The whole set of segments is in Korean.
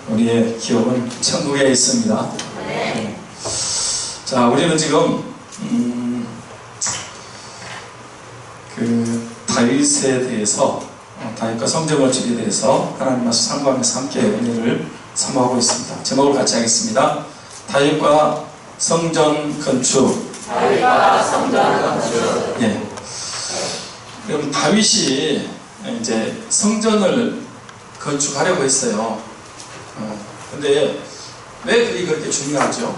우리의 기업은 천국에 있습니다. 네. 자, 우리는 지금 그 다윗에 대해서 다윗과 성전 건축에 대해서 하나님 말씀 상고하면서 함께 은혜를 사모하고 있습니다. 제목을 같이 하겠습니다. 다윗과 성전 건축. 다윗과 성전 건축. 예. 여러분, 다윗이 이제 성전을 건축하려고 했어요. 근데 왜 그게 그렇게 중요하죠?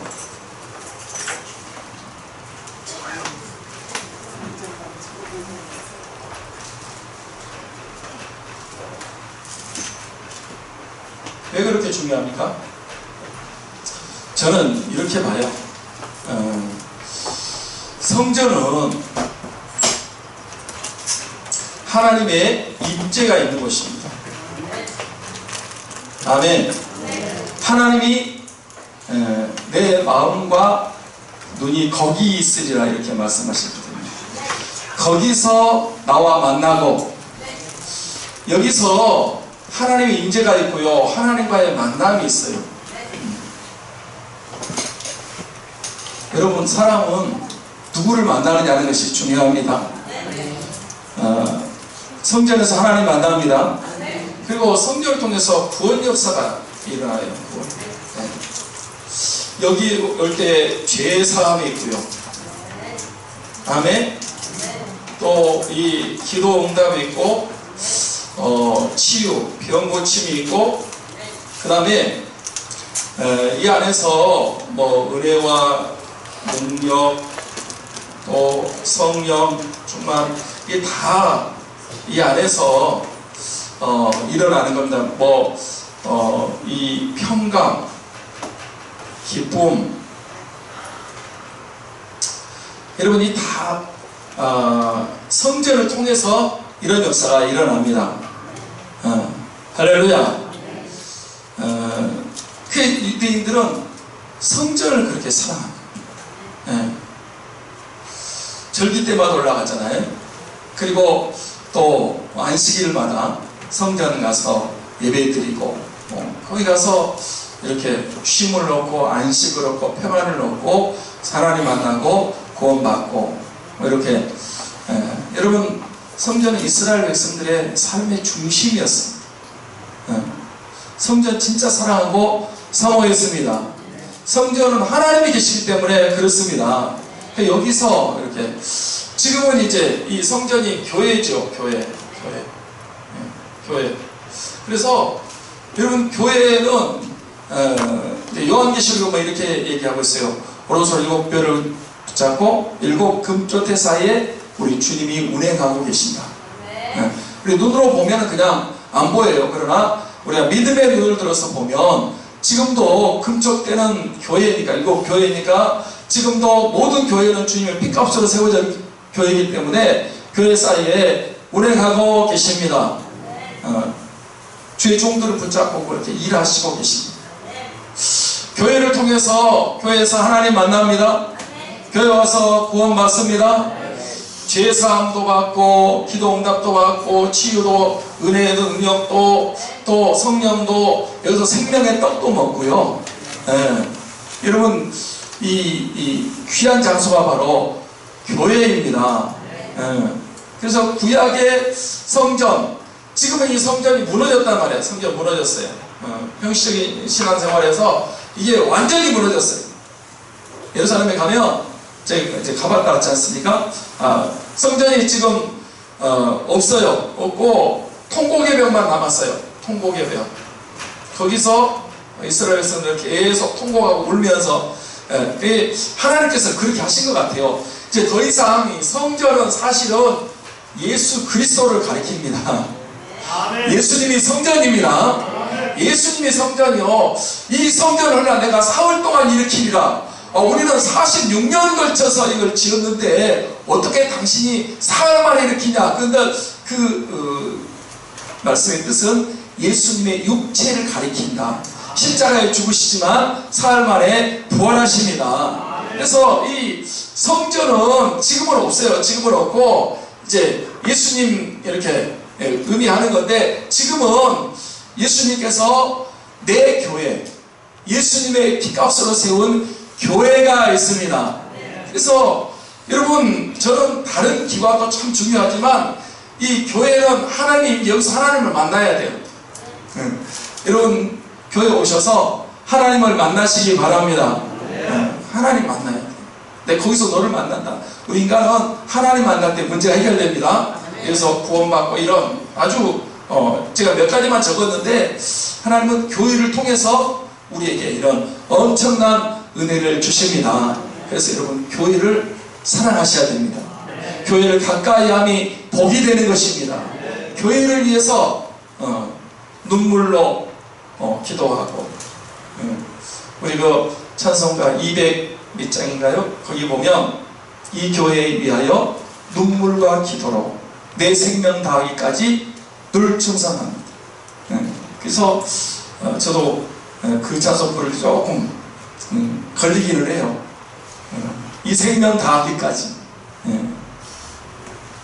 왜 그렇게 중요합니까? 저는 이렇게 봐요. 성전은 하나님의 임재가 있는 곳입니다. 아멘. 하나님이 내 마음과 눈이 거기 있으리라 이렇게 말씀하셨거든요. 거기서 나와 만나고 여기서 하나님의 임재가 있고요, 하나님과의 만남이 있어요. 여러분, 사람은 누구를 만나느냐는 것이 중요합니다. 성전에서 하나님 만납니다. 그리고 성전을 통해서 구원 역사가 일어나요. 구원. 여기 올 때 죄 사함이 있고요. 아멘. 또 이 기도 응답이 있고, 치유, 병 고침이 있고, 그 다음에 이 안에서 뭐 은혜와 능력, 또 성령 충만, 이게 다 이 안에서 일어나는 겁니다. 이 평강, 기쁨, 여러분이 다 성전을 통해서 이런 역사가 일어납니다. 할렐루야. 그 유대인들은 성전을 그렇게 사랑합니다. 절기 때마다 올라가잖아요. 그리고 또 안식일마다 성전 가서 예배 드리고, 거기 가서 이렇게 쉼을 얻고 안식을 얻고 평안을 얻고 하나님 만나고 구원받고, 이렇게 여러분, 성전은 이스라엘 백성들의 삶의 중심이었습니다. 성전 진짜 사랑하고 사모했습니다. 성전은 하나님이 계시기 때문에 그렇습니다. 여기서 이렇게, 지금은 이제 이 성전이 교회죠. 교회. 그래서 여러분, 교회는 요한계시록에 이렇게 얘기하고 있어요. 오른손 7뼈를 붙잡고 7 금조대 사이에 우리 주님이 운행하고 계신다. 우리 눈으로 보면 그냥 안 보여요. 그러나 우리가 믿음의 눈을 들어서 보면 지금도 금쪽대는 교회니까, 7 교회니까 지금도 모든 교회는 주님의 핏값으로 세워진 교회이기 때문에 교회 사이에 운행하고 계십니다. 주의 종들을 붙잡고 그렇게 일하시고 계십니다. 교회를 통해서 교회에서 하나님 만납니다. 교회 와서 구원받습니다. 죄사함도 받고, 기도 응답도 받고, 치유도, 은혜도, 능력도, 또 성령도, 여기서 생명의 떡도 먹고요. 여러분, 이 귀한 장소가 바로 교회입니다. 그래서 구약의 성전, 지금은 이 성전이 무너졌단 말이에요. 성전 무너졌어요. 형식적인 신앙생활에서 이게 완전히 무너졌어요. 예루살렘에 가면 이제 가봤다 왔지 않습니까? 성전이 지금 없어요. 없고 통곡의 벽만 남았어요. 통곡의 벽. 거기서 이스라엘 백성들 계속 통곡하고 울면서, 하나님께서 그렇게 하신 것 같아요. 이제 더 이상 이 성전은 사실은 예수 그리스도를 가리킵니다. 예수님이 성전입니다. 예수님이 성전이요. 이 성전을 내가 사흘 동안 일으키리라. 우리는 46년 걸쳐서 이걸 지었는데 어떻게 당신이 사흘 만에 일으키냐. 그런데 말씀의 뜻은 예수님의 육체를 가리킨다. 십자가에 죽으시지만 사흘 만에 부활하십니다. 그래서 이 성전은 지금은 없어요. 지금은 없고 이제 예수님 이렇게 의미하는 건데, 지금은 예수님께서 내 교회, 예수님의 피값으로 세운 교회가 있습니다. 그래서 여러분, 저는 다른 기관도 참 중요하지만 이 교회는 여기서 하나님을 만나야 돼요. 여러분, 교회 오셔서 하나님을 만나시기 바랍니다. 하나님 만나야 돼요. 내가 거기서 너를 만난다. 우리 인간은 하나님 만날 때 문제가 해결됩니다. 그래서 구원받고 이런 아주 제가 몇 가지만 적었는데, 하나님은 교회를 통해서 우리에게 이런 엄청난 은혜를 주십니다. 그래서 여러분, 교회를 사랑하셔야 됩니다. 교회를 가까이 함이 복이 되는 것입니다. 교회를 위해서 눈물로 기도하고, 우리 그 찬송가 200 몇 장인가요? 거기 보면 이 교회에 위하여 눈물과 기도로 내 생명 다하기까지 늘 충성합니다. 그래서 저도 그 찬송부를 조금 걸리기는 해요. 이 생명 다하기까지.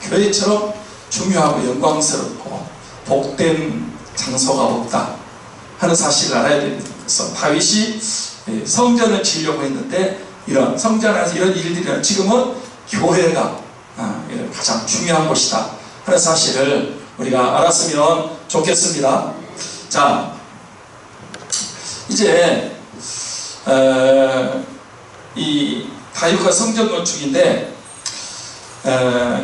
교회처럼 중요하고 영광스럽고 복된 장소가 없다 하는 사실을 알아야 됩니다. 그래서 다윗이 성전을 지으려고 했는데, 이런 성전 안에서 이런 일들이 지금은 교회가 가장 중요한 곳이다 하는 사실을 우리가 알았으면 좋겠습니다. 자, 이제 이 다윗과 성전 건축인데,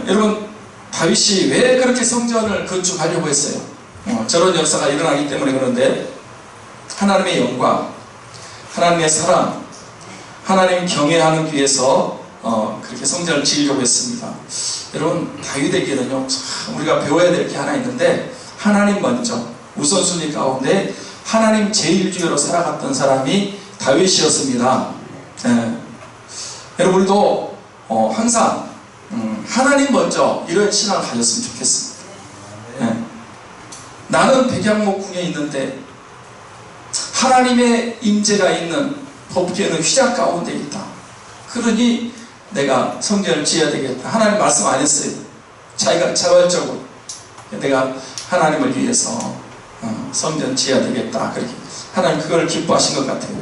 여러분, 다윗이 왜 그렇게 성전을 건축하려고 했어요? 저런 역사가 일어나기 때문에 그런데, 하나님의 영광, 하나님의 사랑, 하나님 경외하는 위해서 그렇게 성전을 지으려고 했습니다. 여러분, 다윗에게는요, 우리가 배워야 될 게 하나 있는데, 하나님 먼저 우선순위 가운데 하나님 제1주의로 살아갔던 사람이 다윗이었습니다. 여러분도 항상 하나님 먼저 이런 신앙을 가졌으면 좋겠습니다. 나는 백양목궁에 있는데 하나님의 임재가 있는 법궤는 휘장 가운데 있다. 그러니 내가 성전을 지어야 되겠다. 하나님 말씀 안 했어요. 자기가 자발적으로 내가 하나님을 위해서 성전 지어야 되겠다. 그렇게 하나님 그걸 기뻐하신 것 같아요.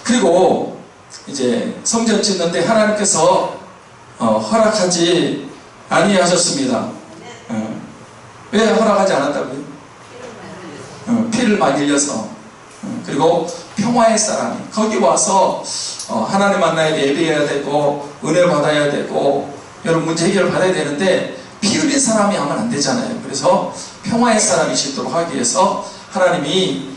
그리고 이제 성전 짓는데 하나님께서 허락하지 아니하셨습니다. 왜 허락하지 않았다고요? 피를 많이 흘려서. 그리고 평화의 사람이 거기 와서 하나님 만나야 돼, 예배해야 되고 은혜를 받아야 되고 여러분 문제 해결을 받아야 되는데, 피 흘린 사람이 하면 안 되잖아요. 그래서 평화의 사람이 짓도록 하기 위해서 하나님이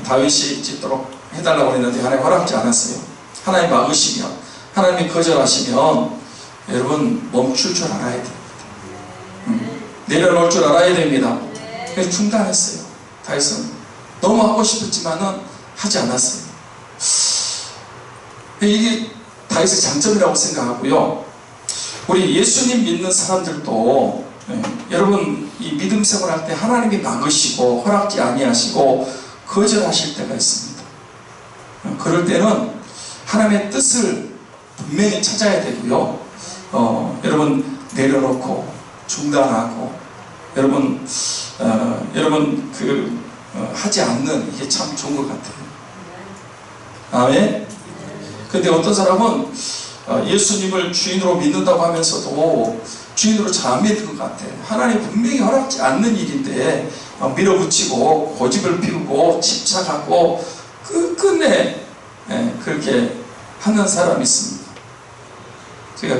다윗이 짓도록 해달라고 했는데 하나님 허락하지 않았어요. 하나님 막으시면, 하나님이 거절하시면 여러분 멈출 줄 알아야 됩니다. 내려놓을 줄 알아야 됩니다. 그래서 중단했어요. 다윗은 너무 하고 싶었지만은 하지 않았어요. 이게 다윗의 장점이라고 생각하고요. 우리 예수님 믿는 사람들도 여러분 이 믿음 생활할 때 하나님이 막으시고 허락지 아니하시고 거절하실 때가 있습니다. 그럴 때는 하나님의 뜻을 분명히 찾아야 되고요. 여러분 내려놓고 중단하고 여러분 하지 않는 이게 참 좋은 것 같아요. 아멘. 근데 어떤 사람은 예수님을 주인으로 믿는다고 하면서도 주인으로 잘 안 믿는 것 같아요. 하나님 분명히 허락지 않는 일인데 밀어붙이고 고집을 피우고 집착하고 끝끝내 그렇게 하는 사람이 있습니다. 제가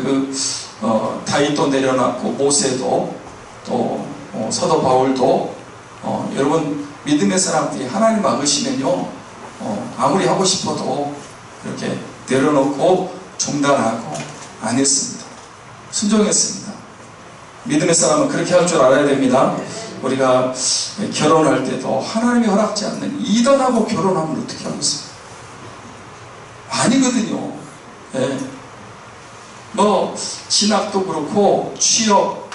다윗도 내려놨고 모세도 또 사도 바울도 여러분 믿음의 사람들이 하나님 막으시면요 아무리 하고 싶어도 이렇게 내려놓고 중단하고 안 했습니다. 순종했습니다. 믿음의 사람은 그렇게 할 줄 알아야 됩니다. 우리가 결혼할 때도 하나님이 허락지 않는 이단하고 결혼하면 어떻게 하겠어요? 아니거든요. 뭐 진학도 그렇고 취업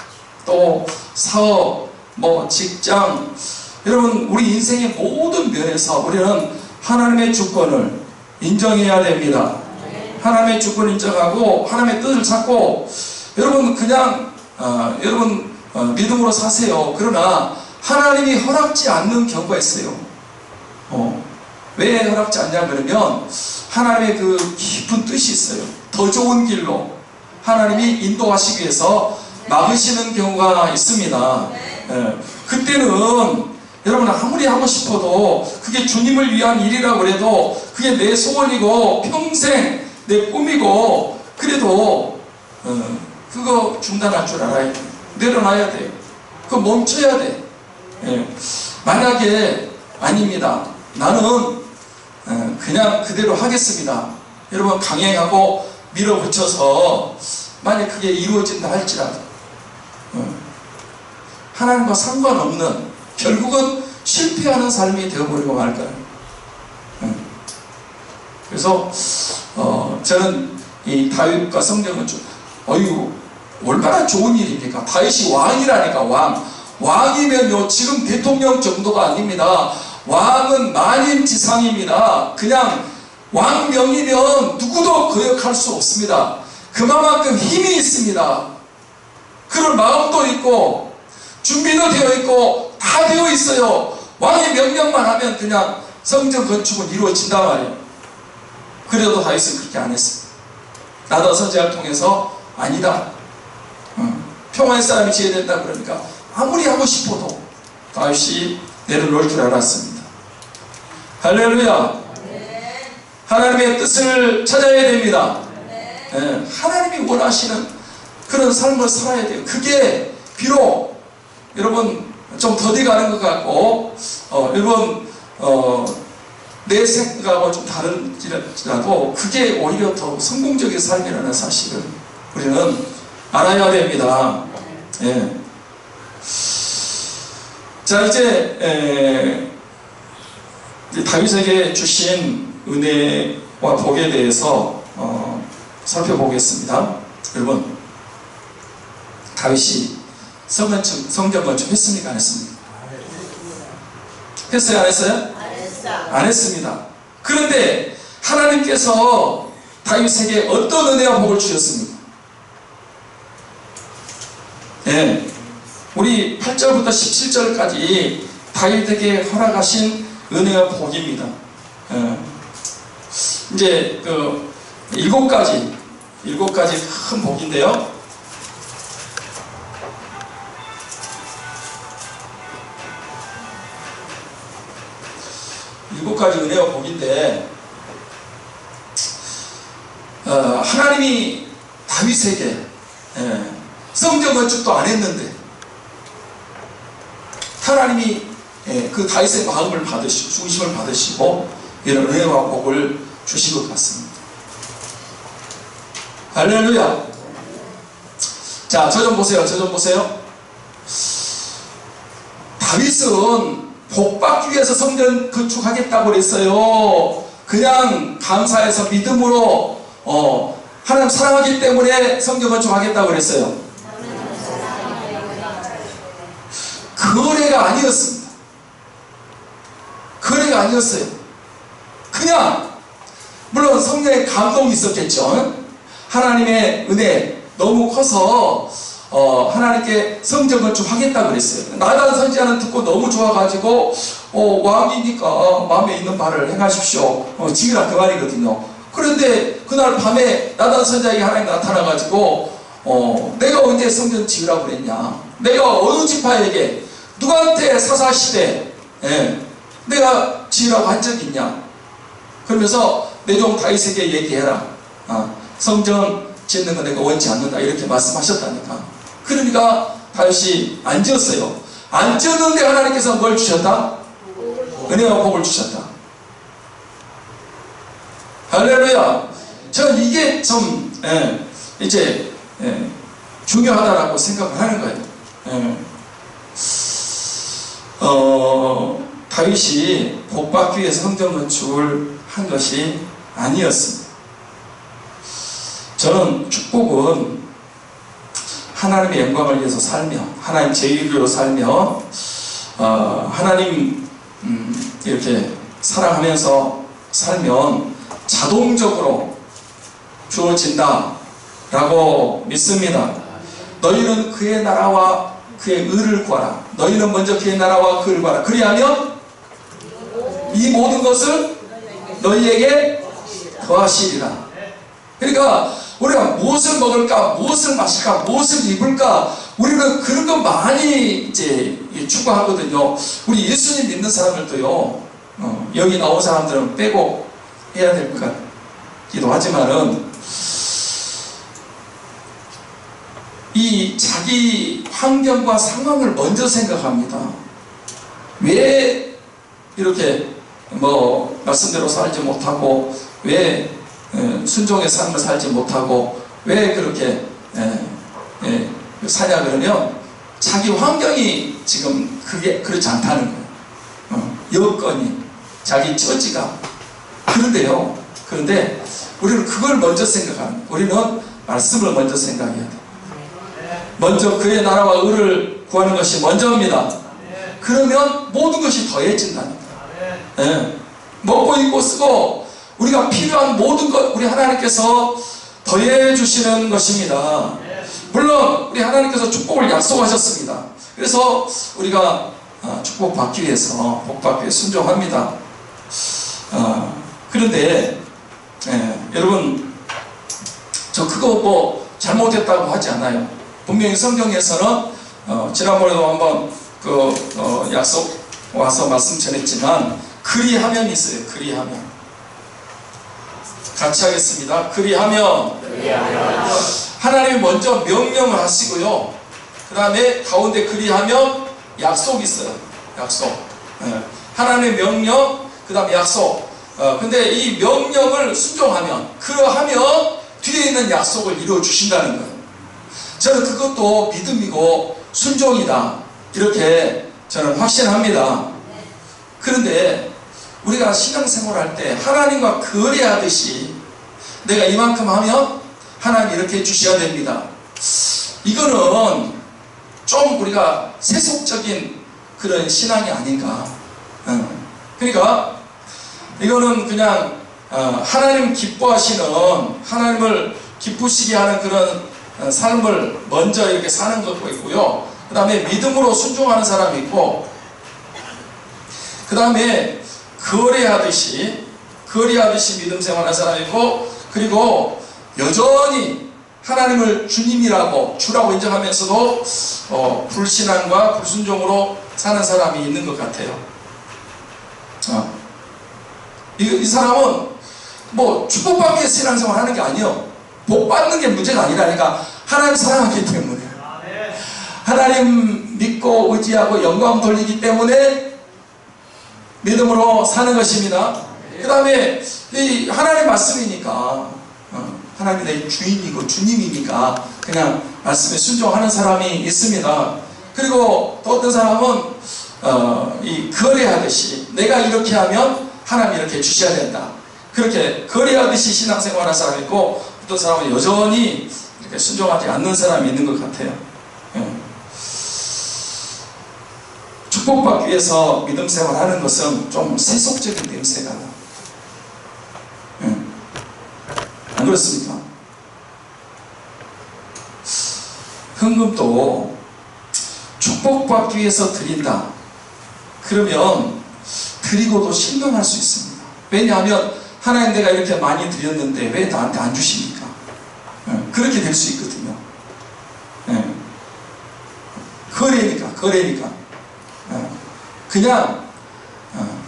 또 사업 뭐 직장 여러분 우리 인생의 모든 면에서 우리는 하나님의 주권을 인정해야 됩니다. 하나님의 주권을 인정하고 하나님의 뜻을 찾고 여러분 그냥 믿음으로 사세요. 그러나 하나님이 허락지 않는 경우가 있어요. 왜 허락지 않냐 그러면 하나님의 그 깊은 뜻이 있어요. 더 좋은 길로 하나님이 인도하시기 위해서 막으시는 경우가 있습니다. 그때는 여러분 아무리 하고 싶어도 그게 주님을 위한 일이라고 해도 그게 내 소원이고 평생 내 꿈이고 그래도 그거 중단할 줄 알아야 돼. 내려놔야 돼. 그거 멈춰야 돼. 만약에 아닙니다. 나는 그냥 그대로 하겠습니다. 여러분 강행하고 밀어붙여서 만약 그게 이루어진다 할지라도 하나님과 상관없는 결국은 실패하는 삶이 되어버리고 말 거예요. 그래서 저는 이 다윗과 성경은 좀 얼마나 좋은 일입니까? 다윗이 왕이라니까. 왕이면요 지금 대통령 정도가 아닙니다. 왕은 만인지상입니다. 그냥 왕명이면 누구도 거역할 수 없습니다. 그만큼 힘이 있습니다. 그럴 마음도 있고 준비도 되어 있고 다 되어 있어요. 왕의 명령만 하면 그냥 성전 건축은 이루어진단 말이에요. 그래도 다윗은 그렇게 안 했어요. 나단 선지자를 통해서 아니다. 평화의 사람이 지어야 된다 그러니까 아무리 하고 싶어도 다윗이 내려놓을 줄 알았습니다. 할렐루야. 하나님의 뜻을 찾아야 됩니다. 하나님이 원하시는 그런 삶을 살아야 돼요. 그게 비록 여러분 좀 더디 가는 것 같고 여러분 내 생각하고 좀 다른지라도 그게 오히려 더 성공적인 삶이라는 사실을 우리는 알아야 됩니다. 자 이제 다윗에게 주신 은혜와 복에 대해서 살펴보겠습니다. 여러분 다윗이 성전 건축 했습니까? 안 했습니까? 했어요? 안 했어요? 안 했습니다. 그런데 하나님께서 다윗에게 어떤 은혜와 복을 주셨습니까? 우리 8절부터 17절까지 다윗에게 허락하신 은혜와 복입니다. 이제 그 7가지 큰 복인데요. 7가지 은혜와 복인데 하나님이 다윗에게 성전 건축도 안 했는데 하나님이 그 다윗의 마음을 받으시고 중심을 받으시고 이런 은혜와 복을 주신 것 같습니다. 할렐루야. 자, 저 좀 보세요. 다윗은 복 받기 위해서 성전 건축하겠다고 그랬어요. 그냥 감사해서 믿음으로 하나님 사랑하기 때문에 성전 건축하겠다고 그랬어요. 거래가 아니었습니다. 거래가 아니었어요. 그냥 물론 성령의 감동이 있었겠죠. 하나님의 은혜 너무 커서 하나님께 성전 건축하겠다고 그랬어요. 나단 선지자는 듣고 너무 좋아가지고 왕이니까 마음에 있는 바를 행하십시오. 지으라 그 말이거든요. 그런데 그날 밤에 나단 선지자에게 하나님 나타나가지고 내가 언제 성전 지으라고 그랬냐, 내가 어느 지파에게 누구한테 사사시대 내가 지으라고 한 적이 있냐, 그러면서 내 종 다윗에게 얘기해라. 성전 짓는 거 내가 원치 않는다 이렇게 말씀하셨다니까. 그러니까 다윗이 안 지었어요. 안 지었는데 하나님께서 뭘 주셨다? 은혜와 복을 주셨다. 할렐루야. 저는 이게 좀 이제 중요하다라고 생각을 하는 거예요. 다윗이 복 받기 위해서 성전 건축을 한 것이 아니었습니다. 저는 축복은 하나님의 영광을 위해서 살며 하나님 제1로 살며 하나님 이렇게 사랑하면서 살면 자동적으로 주어진다 라고 믿습니다. 너희는 그의 나라와 그의 의를 구하라. 너희는 먼저 그의 나라와 그의 의를 구하라. 그리하면 이 모든 것을 너희에게 더하시리라. 그러니까 우리가 무엇을 먹을까, 무엇을 마실까, 무엇을 입을까, 우리는 그런 거 많이 이제 추구하거든요. 우리 예수님 믿는 사람들도요, 여기 나온 사람들은 빼고 해야 될 것 같기도 하지만은, 이 자기 환경과 상황을 먼저 생각합니다. 왜 이렇게 말씀대로 살지 못하고, 왜 순종의 삶을 살지 못하고, 왜 그렇게 사냐 그러면 자기 환경이 지금 그게 그렇지 않다는 거예요. 여건이, 자기 처지가 그런데 우리는 그걸 먼저 생각하는, 우리는 말씀을 먼저 생각해야 돼. 먼저 그의 나라와 의를 구하는 것이 먼저입니다. 그러면 모든 것이 더해진다니까. 먹고 입고 쓰고 우리가 필요한 모든 것 우리 하나님께서 더해 주시는 것입니다. 물론 우리 하나님께서 축복을 약속하셨습니다. 그래서 우리가 축복받기 위해서, 복받기 위해서 순종합니다. 그런데 여러분, 저 그거 잘못했다고 하지 않아요. 분명히 성경에서는 지난번에도 한번 약속 와서 말씀 전했지만, 그리하면 있어요. 그리하면. 같이 하겠습니다. 그리하면. 하나님이 먼저 명령을 하시고요, 그 다음에 가운데 그리하면 약속이 있어요. 약속. 하나님의 명령, 그 다음에 약속. 근데 이 명령을 순종하면, 그러하면 뒤에 있는 약속을 이루어 주신다는 거예요. 저는 그것도 믿음이고 순종이다, 이렇게 저는 확신합니다. 그런데 우리가 신앙생활할 때 하나님과 거래하듯이 내가 이만큼 하면 하나님 이렇게 해주셔야 됩니다. 이거는 좀 우리가 세속적인 그런 신앙이 아닌가. 그러니까 이거는 그냥 하나님 기뻐하시는, 하나님을 기쁘시게 하는 그런 삶을 먼저 이렇게 사는 것도 있고요, 그 다음에 믿음으로 순종하는 사람이 있고, 그 다음에 거래하듯이 믿음 생활하는 사람이 있고, 그리고 여전히 하나님을 주님이라고, 주라고 인정하면서도 불신앙과 불순종으로 사는 사람이 있는 것 같아요. 이 사람은 축복받기 위해서 신앙생활 하는 게 아니에요. 복받는 게 문제가 아니라니까. 하나님 사랑하기 때문에, 하나님 믿고 의지하고 영광 돌리기 때문에 믿음으로 사는 것입니다. 그 다음에 이 하나님 말씀이니까, 하나님이 내 주인이고 주님이니까 그냥 말씀에 순종하는 사람이 있습니다. 그리고 또 어떤 사람은 이 거래하듯이 내가 이렇게 하면 하나님 이렇게 주셔야 된다, 그렇게 거래하듯이 신앙생활하는 사람이 있고, 어떤 사람은 여전히 이렇게 순종하지 않는 사람이 있는 것 같아요. 축복받기 위해서 믿음 생활하는 것은 좀 세속적인 냄새가 나요. 안 그렇습니까? 헌금도 축복받기 위해서 드린다, 그러면 드리고도 실망할 수 있습니다. 왜냐하면 하나님, 내가 이렇게 많이 드렸는데 왜 나한테 안 주십니까? 그렇게 될 수 있거든요. 거래니까 그냥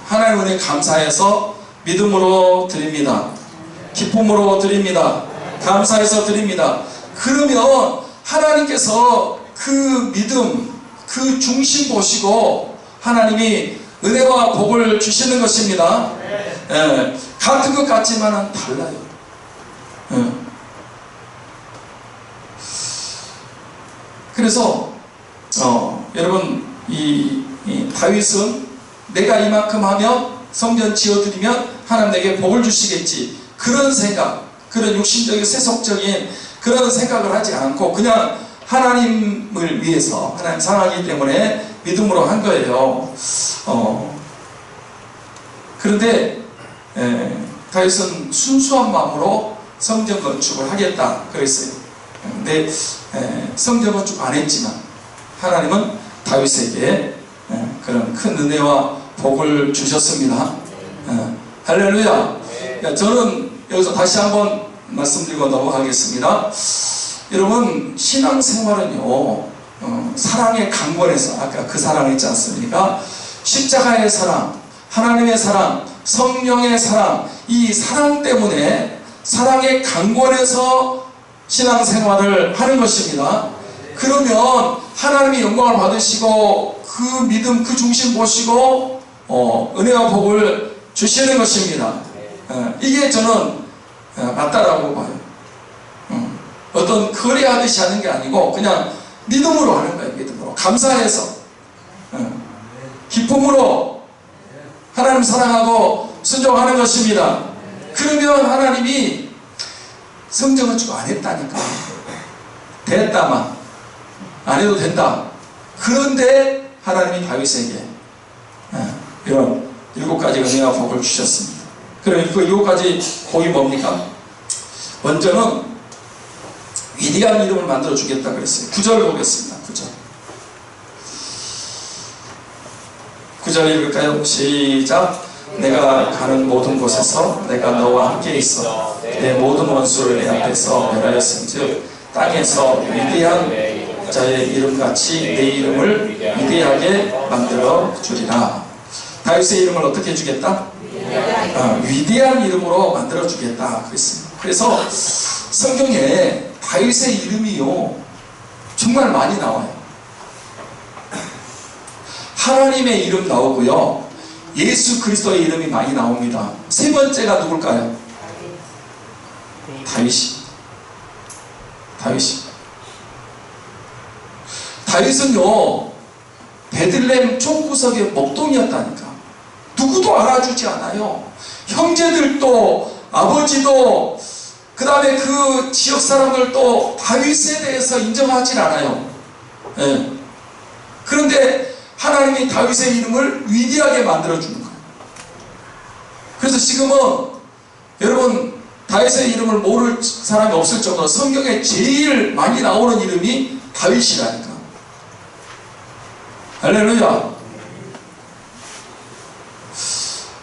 하나님 은혜 감사해서 믿음으로 드립니다, 기쁨으로 드립니다, 감사해서 드립니다. 그러면 하나님께서 그 믿음, 그 중심 보시고 하나님이 은혜와 복을 주시는 것입니다. 같은 것 같지만은 달라요. 그래서 여러분, 이 다윗은 내가 이만큼 하면, 성전 지어드리면 하나님 내게 복을 주시겠지, 그런 생각, 그런 육신적인 세속적인 그런 생각을 하지 않고 그냥 하나님을 위해서, 하나님 사랑하기 때문에 믿음으로 한 거예요. 그런데 다윗은 순수한 마음으로 성전 건축을 하겠다 그랬어요. 근데 성전 건축 안 했지만 하나님은 다윗에게 그런 큰 은혜와 복을 주셨습니다. 할렐루야. 저는 여기서 다시 한번 말씀드리고 넘어가겠습니다. 여러분, 신앙생활은요, 사랑의 강권에서, 아까 그 사랑 있지 않습니까? 십자가의 사랑, 하나님의 사랑, 성령의 사랑, 이 사랑 때문에 사랑의 강권에서 신앙생활을 하는 것입니다. 그러면 하나님이 영광을 받으시고 그 믿음, 그 중심 보시고 은혜와 복을 주시는 것입니다. 이게 저는 맞다라고 봐요. 어떤 거래하듯이 하는 게 아니고 그냥 믿음으로 하는 거예요. 믿음으로 감사해서 기쁨으로 하나님 사랑하고 순종하는 것입니다. 그러면 하나님이 성경은 좀 안 했다니까. 됐다만 안 해도 된다. 그런데 하나님이 다윗에게 이런 7가지 은혜와 복을 주셨습니다. 그럼 그 7가지 복이 뭡니까? 먼저는 위대한 이름을 만들어 주겠다 그랬어요. 9절 보겠습니다. 9절 읽을까요? 시작. 내가 가는 모든 곳에서 내가 너와 함께 있어 내 모든 원수를 내 앞에서 멸하였은즉 땅에서 위대한 자의 이름같이 내 이름을 위대하게 만들어 주리라. 다윗의 이름을 어떻게 주겠다? 위대한 이름으로 만들어 주겠다 그랬습니다. 그래서 성경에 다윗의 이름이요 정말 많이 나와요. 하나님의 이름 나오고요, 예수 그리스도의 이름이 많이 나옵니다. 세 번째가 누굴까요? 다윗은요 베들레헴 총구석의 목동이었다니까. 누구도 알아주지 않아요. 형제들도 아버지도 그 다음에 그 지역 사람들도 다윗에 대해서 인정하지 않아요. 그런데 하나님이 다윗의 이름을 위대하게 만들어주는 거예요. 그래서 지금은 여러분 다윗의 이름을 모를 사람이 없을 정도로 성경에 제일 많이 나오는 이름이 다윗이라니까. 할렐루야.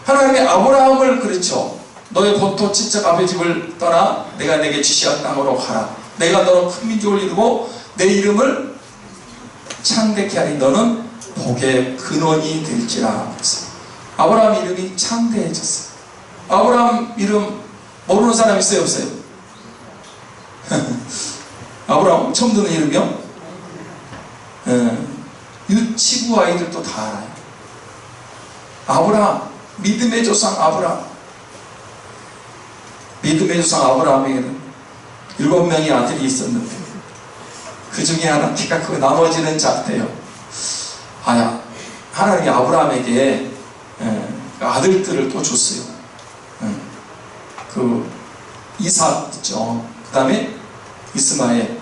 하나님이 아브라함을 그렇죠. 너의 본토 친척 아버지 집을 떠나 내가 내게 지시한 땅으로 가라. 내가 너로 큰 민족을 이루고 내 이름을 창대케 하리. 너는 복의 근원이 될지라. 아브라함 이름이 창대해졌어요. 아브라함 이름 모르는 사람 있어요? 없어요? 아브라함 처음 듣는 이름이요? 유치부 아이들도 다 알아요. 아브라함, 믿음의 조상 아브라함. 믿음의 조상 아브라함에게는 7명의 아들이 있었는데 그 중에 하나 키가 크고 나머지는 작대요. 하나님이 아브라함에게 아들들을 또 줬어요. 그 이삭 있죠. 그 다음에 이스마엘,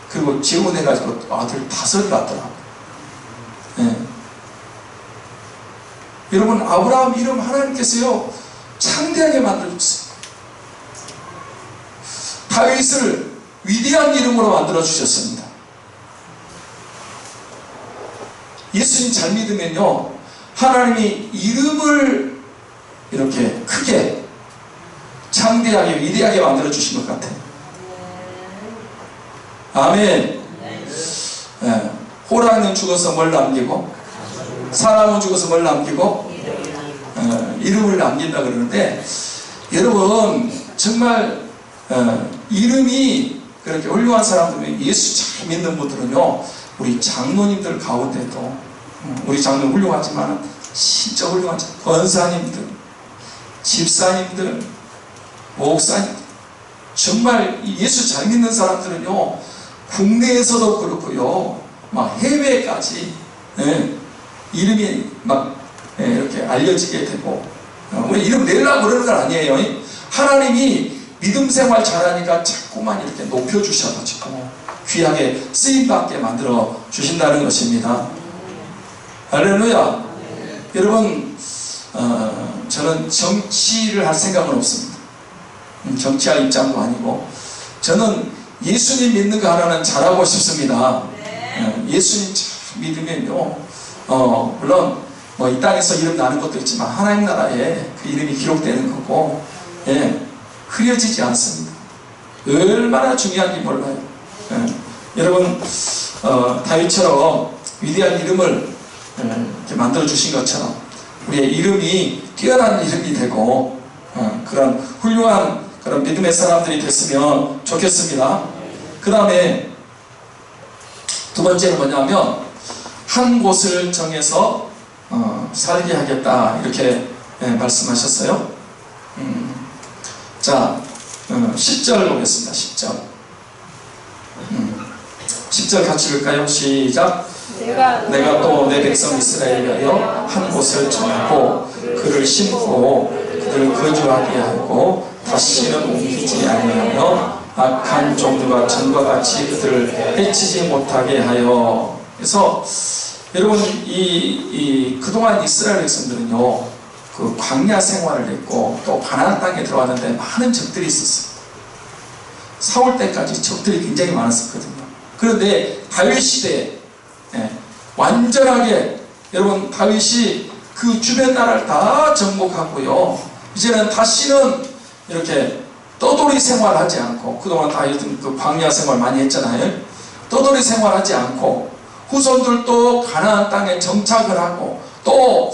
그리고 재혼해가지고 아들 5을 낳더라고요. 여러분, 아브라함 이름 하나님께서요 창대하게 만들어줬어요. 다윗을 위대한 이름으로 만들어 주셨습니다. 예수님 잘 믿으면요 하나님이 이름을 이렇게 크게 창대하게 위대하게 만들어 주신 것 같아요. 아멘. 호랑이는 죽어서 뭘 남기고 사람은 죽어서 뭘 남기고 이름을 남긴다 그러는데, 여러분 정말 이름이 그렇게 훌륭한 사람들은, 예수 잘 믿는 분들은요 우리 장로님들 가운데도 우리 장로는 훌륭하지만 진짜 훌륭한 권사님들, 집사님들, 목사님, 정말 예수 잘 믿는 사람들은요 국내에서도 그렇고요 막 해외까지 이름이 막 이렇게 알려지게 되고, 우리 이름 내려고 그러는 건 아니에요. 하나님이 믿음 생활 잘하니까 자꾸만 이렇게 높여주셔가지고 귀하게 쓰임받게 만들어 주신다는 것입니다. 할렐루야. 여러분, 저는 정치를 할 생각은 없습니다. 정치할 입장도 아니고, 저는 예수님 믿는 거 하나는 잘하고 싶습니다. 예수님 잘 믿으면요 물론 뭐 이 땅에서 이름 나는 것도 있지만 하나님 나라에 그 이름이 기록되는 거고, 예, 흐려지지 않습니다. 얼마나 중요한지 몰라요. 예. 여러분, 다윗처럼 위대한 이름을 이렇게 만들어 주신 것처럼 우리의 이름이 뛰어난 이름이 되고, 그런 훌륭한 그런 믿음의 사람들이 됐으면 좋겠습니다. 그 다음에 두 번째는 뭐냐면, 한 곳을 정해서 살게 하겠다, 이렇게 말씀하셨어요. 자, 10절 보겠습니다. 10절. 10절 같이 읽을까요? 시작. 내가 또 내 백성 이스라엘을 위하여 한 곳을 정하고 그를 심고 그들을 거주하게 하고 다시는 옮기지 아니하며 악한 종들과 전과 같이 그들을 해치지 못하게 하여. 그래서 여러분, 그동안 이스라엘 백성들은요, 그 광야 생활을 했고 또 가나안 땅에 들어왔는데 많은 적들이 있었어요. 사울 때까지 적들이 굉장히 많았었거든요. 그런데 다윗 시대에 완전하게, 여러분, 다윗이 그 주변 나라를 다 정복하고요, 이제는 다시는 이렇게 떠돌이 생활하지 않고, 그동안 다윗은 그 광야 생활 많이 했잖아요. 떠돌이 생활하지 않고 후손들도 가나안 땅에 정착을 하고 또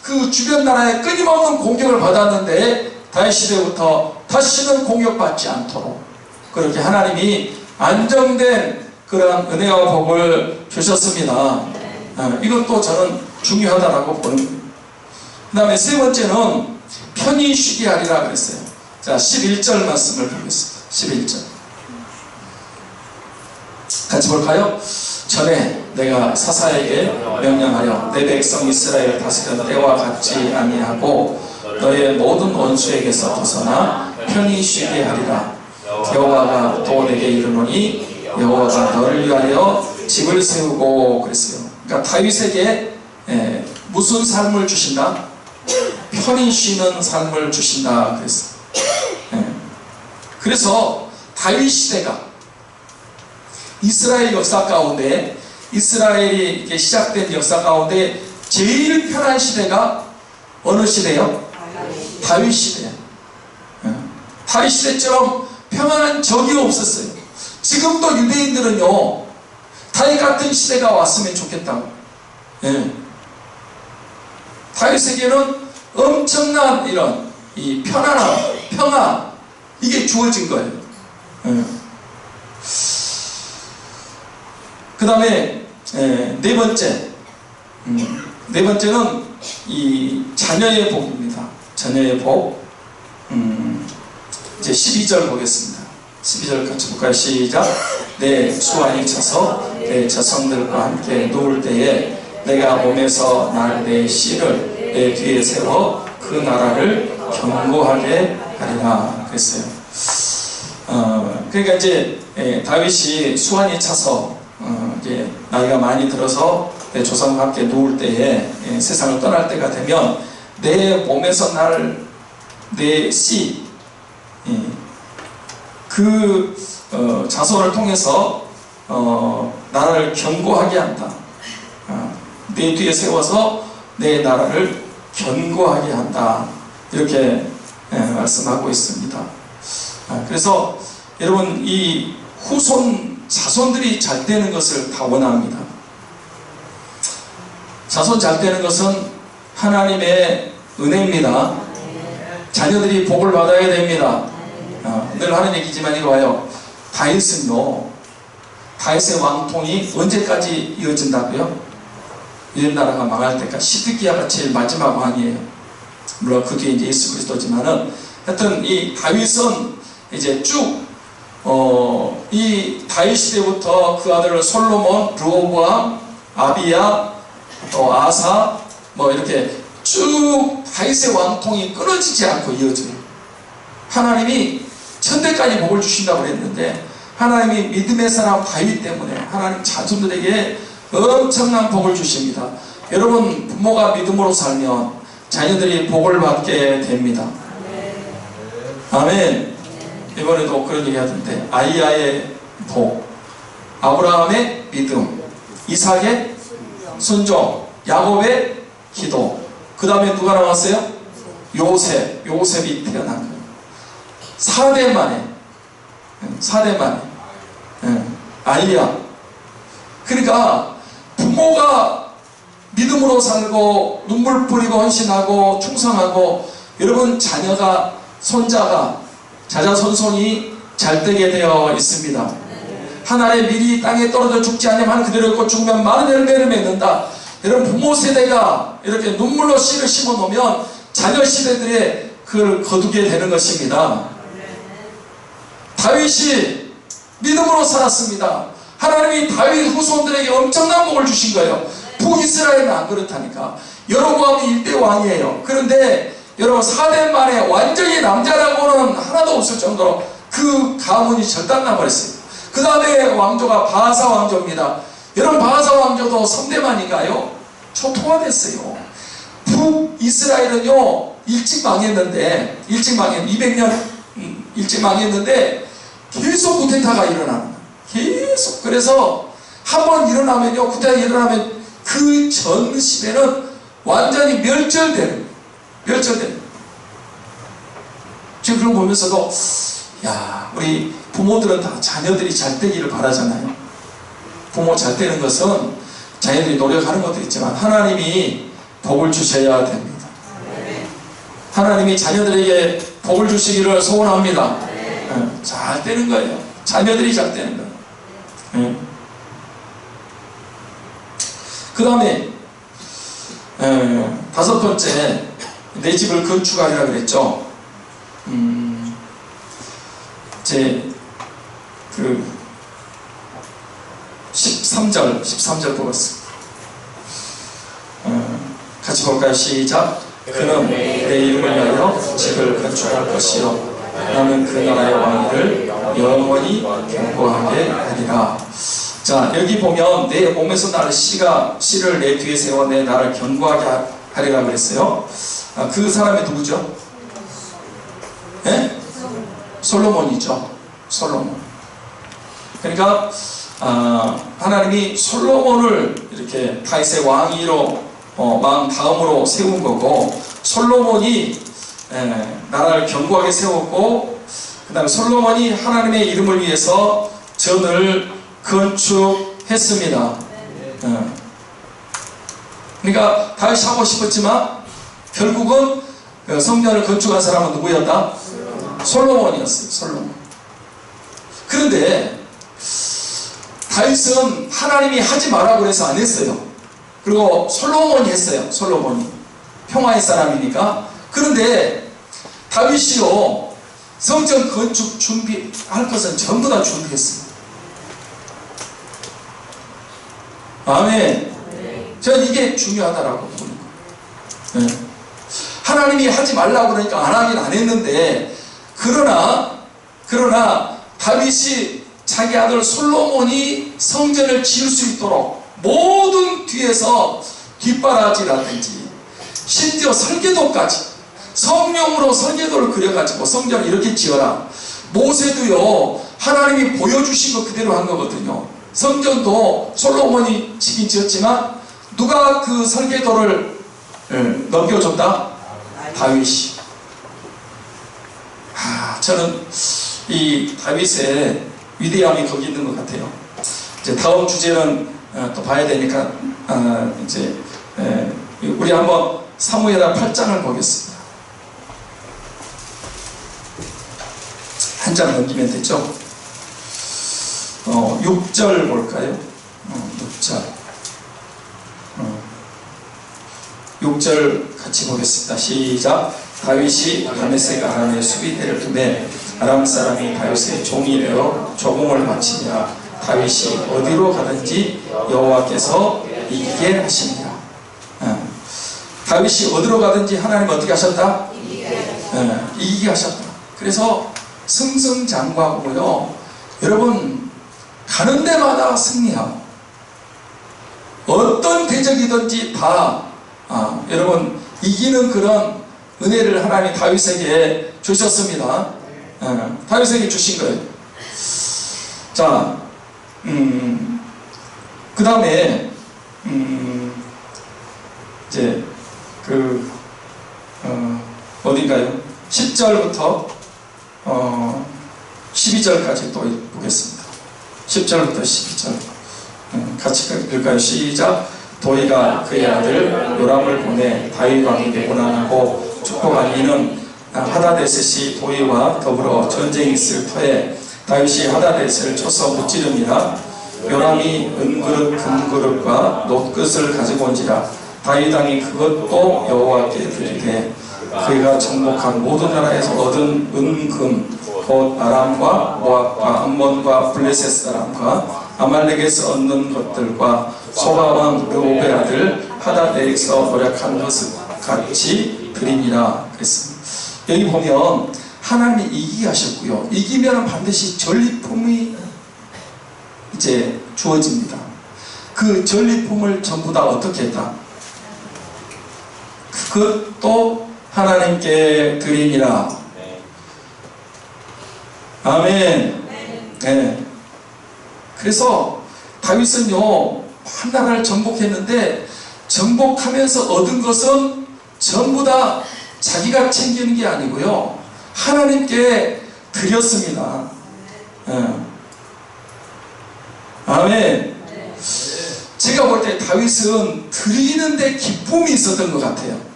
그 주변 나라에 끊임없는 공격을 받았는데 다윗 시대부터 다시는 공격받지 않도록 그렇게 하나님이 안정된 그런 은혜와 복을 주셨습니다. 이것도 저는 중요하다라고 보는 거예요. 그 다음에 세 번째는 편히 쉬게 하리라 그랬어요. 자, 11절 말씀을 보겠습니다. 11절 같이 볼까요? 전에 내가 사사에게 명령하여 내 백성 이스라엘을 다스리던 때와 같지 아니하고 너의 모든 원수에게서 벗어나 편히 쉬게 하리라. 여호와가 또 내게 이르노니 여호와가 너를 위하여 집을 세우고 그랬어요. 그러니까 다윗에게 무슨 삶을 주신다? 편히 쉬는 삶을 주신다 그랬어요. 그래서 다윗 시대가 이스라엘 역사 가운데, 이스라엘이 이렇게 시작된 역사 가운데 제일 편한 시대가 어느 시대요? 다윗 시대예요. 다윗 시대처럼 평안한 적이 없었어요. 지금도 유대인들은요, 다윗 같은 시대가 왔으면 좋겠다고. 다윗에게는 엄청난 이런 이 편안함, 평안, 이게 주어진 거예요. 그 다음에 네 번째는 이 자녀의 복입니다. 자녀의 복. 이제 12절 보겠습니다. 12절 같이 볼까요? 시작. 내 수완이 차서 내 자성들과 함께 누울 때에 내가 몸에서 날 내 씨를 내 뒤에 세워 그 나라를 견고하게 하리라 그랬어요. 그러니까 이제 다윗이 수완이 차서 이제 나이가 많이 들어서 내 조상과 함께 누울 때에 세상을 떠날 때가 되면 내 몸에서 날 내 씨, 그 자손을 통해서 나라를 견고하게 한다. 내 뒤에 세워서 내 나라를 견고하게 한다. 이렇게 말씀하고 있습니다. 그래서 여러분, 이 후손 자손들이 잘 되는 것을 다 원합니다. 자손 잘 되는 것은 하나님의 은혜입니다. 자녀들이 복을 받아야 됩니다. 늘 하는 얘기지만 이거 봐요. 다윗은요, 다윗의 왕통이 언제까지 이어진다고요? 이런 나라가 망할 때까지. 시드기야가 제일 마지막 왕이에요. 물론 그 뒤에 이제 예수 그리스도지만은, 하여튼 이 다윗은 이제 쭉 이 다윗 시대부터 그 아들 솔로몬, 르호보암, 아비야, 또 아사, 뭐 이렇게 쭉 다윗의 왕통이 끊어지지 않고 이어져요. 하나님이 천대까지 복을 주신다고 그랬는데, 하나님이 믿음의 사람 다윗 때문에 하나님 자손들에게 엄청난 복을 주십니다. 여러분, 부모가 믿음으로 살면 자녀들이 복을 받게 됩니다. 아멘. 이번에도 그런 얘기 하던데, 아이야의 복, 아브라함의 믿음, 이삭의 순종, 야곱의 기도. 그 다음에 누가 나왔어요? 요셉이 태어난 거예요. 4대 만에. 4대 만에. 아이야. 그러니까 부모가 믿음으로 살고 눈물 뿌리고 헌신하고 충성하고 여러분 자녀가 손자가 자자손손이 잘 되게 되어 있습니다. 한 알의 밀이 땅에 떨어져 죽지 않으면 한 그대로 있고 죽으면 많은 열매를 맺는다. 여러분 부모 세대가 이렇게 눈물로 씨를 심어 놓으면 자녀 세대들의 그걸 거두게 되는 것입니다. 다윗이 믿음으로 살았습니다. 하나님이 다윗 후손들에게 엄청난 복을 주신 거예요. 북이스라엘은 안 그렇다니까. 여로보암이 1대 왕이에요. 그런데 여러분 4대 만에 완전히 남자라고는 하나도 없을 정도로 그 가문이 절단나버렸어요. 그 다음에 왕조가 바하사 왕조입니다. 여러분 바하사 왕조도 3대만인가요? 초토화됐어요. 북이스라엘은요 일찍 망했는데 200년 일찍 망했는데 계속 쿠데타가 일어나는 거예요. 계속. 그래서 한번 일어나면요, 쿠데타가 일어나면 그 전 시대는 완전히 멸절되는 거예요. 지금 그런 거 보면서도 야, 우리 부모들은 다 자녀들이 잘 되기를 바라잖아요. 부모 잘 되는 것은 자녀들이 노력하는 것도 있지만 하나님이 복을 주셔야 됩니다. 하나님이 자녀들에게 복을 주시기를 소원합니다. 잘 되는 거예요. 자녀들이 잘 되는 거예요. 그 다음에 5번째, 내 집을 건축하리라 그랬죠. 제 13절 보겠습니다. 같이 볼까요? 시작. 그는 내 이름을 위하여 집을 건축할 것이요 나는 그 나라의 왕위를 영원히 견고하게 하리라. 자, 여기 보면 내 몸에서 나를 씨를 내 뒤에 세워 내 나를 견고하게 하리라 그랬어요. 그 사람이 누구죠? 네? 솔로몬이죠. 솔로몬. 그러니까 하나님이 솔로몬을 이렇게 다윗의 왕위로 왕 다음으로 세운 거고, 솔로몬이 나라를 견고하게 세웠고, 그 다음에 솔로몬이 하나님의 이름을 위해서 전을 건축했습니다. 그러니까 다윗이 하고 싶었지만 결국은 성전을 건축한 사람은 누구였다? 솔로몬이었어요. 솔로몬. 그런데 다윗은 하나님이 하지 말라고 해서 안 했어요. 그리고 솔로몬이 했어요. 솔로몬이 평화의 사람이니까. 그런데 다윗이요 성전 건축 준비할 것은 전부 다 준비했어요. 아멘. 저는 이게 중요하다라고 보는 거예요. 하나님이 하지 말라고 그러니까 안 하긴 안 했는데, 그러나 다윗이 자기 아들 솔로몬이 성전을 지을 수 있도록 모든 뒤에서 뒷바라지라든지 심지어 설계도까지 성령으로 설계도를 그려가지고 성전을 이렇게 지어라. 모세도요 하나님이 보여주신 거 그대로 한 거거든요. 성전도 솔로몬이 지긴 지었지만 누가 그 설계도를 넘겨줬다? 다윗이. 저는 이 다윗의 위대함이 거기 있는 것 같아요. 이제 다음 주제는 또 봐야 되니까 이제 우리 한번 사무엘하 8장을 보겠습니다. 한 장 넘기면 되죠. 6절 볼까요? 6절 같이 보겠습니다. 시작. 다윗이 다메섹 아람의 수비대를 두매 아람 사람이 다윗의 종이 되어 조공을 마치니라. 다윗이 어디로 가든지 여호와께서 이기게 하시니라. 다윗이 어디로 가든지 하나님 어떻게 하셨다? 이기게 하셨다. 그래서 승승장구하고요, 여러분 가는 데마다 승리하고 어떤 대적이든지 다 여러분 이기는 그런 은혜를 하나님이 다윗에게 주셨습니다. 다윗에게 주신 거예요. 자, 그 다음에 이제 어딘가요? 10절부터 12절까지 또 보겠습니다. 10절부터 12절 같이 읽을까요? 시작. 도이가 그의 아들 요람을 보내 다윗 왕에게 고난하고 축복한 이는 하다데셋이 도이와 더불어 전쟁이 있을 터에 다윗이 하다데셋을 쳐서 무찌름이라. 요람이 은그릇 금그릇과 놋끝을 가지고 온지라. 다윗 왕이 그것도 여호와께 드리되 그가 정복한 모든 나라에서 얻은 은금 곧 아람과 모압과 암몬과 블레셋 사람과 아말렉에서 얻는 것들과 소바왕 르홉의 아들 하다데에서 노력한 것을 같이 드리니라 그랬습니다. 여기 보면 하나님이 이기게 하셨고요. 이기면 반드시 전리품이 이제 주어집니다. 그 전리품을 전부 다 어떻게 했다? 그것도 하나님께 드리니라. 아멘. 네. 그래서 다윗은요 한 나라를 정복했는데 정복하면서 얻은 것은 전부 다 자기가 챙기는 게 아니고요 하나님께 드렸습니다. 네. 아멘. 제가 볼 때 다윗은 드리는데 기쁨이 있었던 것 같아요.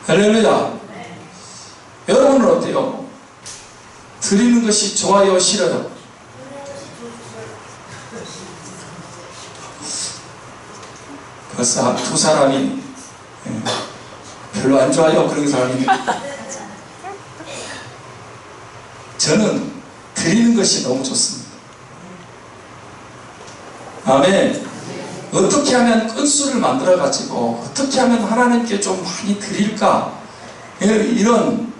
할렐루야. 여러분은 어때요? 드리는 것이 좋아요, 싫어요? 벌써 두 사람이 별로 안 좋아요 그런 사람이. 저는 드리는 것이 너무 좋습니다. 아멘. 어떻게 하면 건수를 만들어 가지고 어떻게 하면 하나님께 좀 많이 드릴까, 이런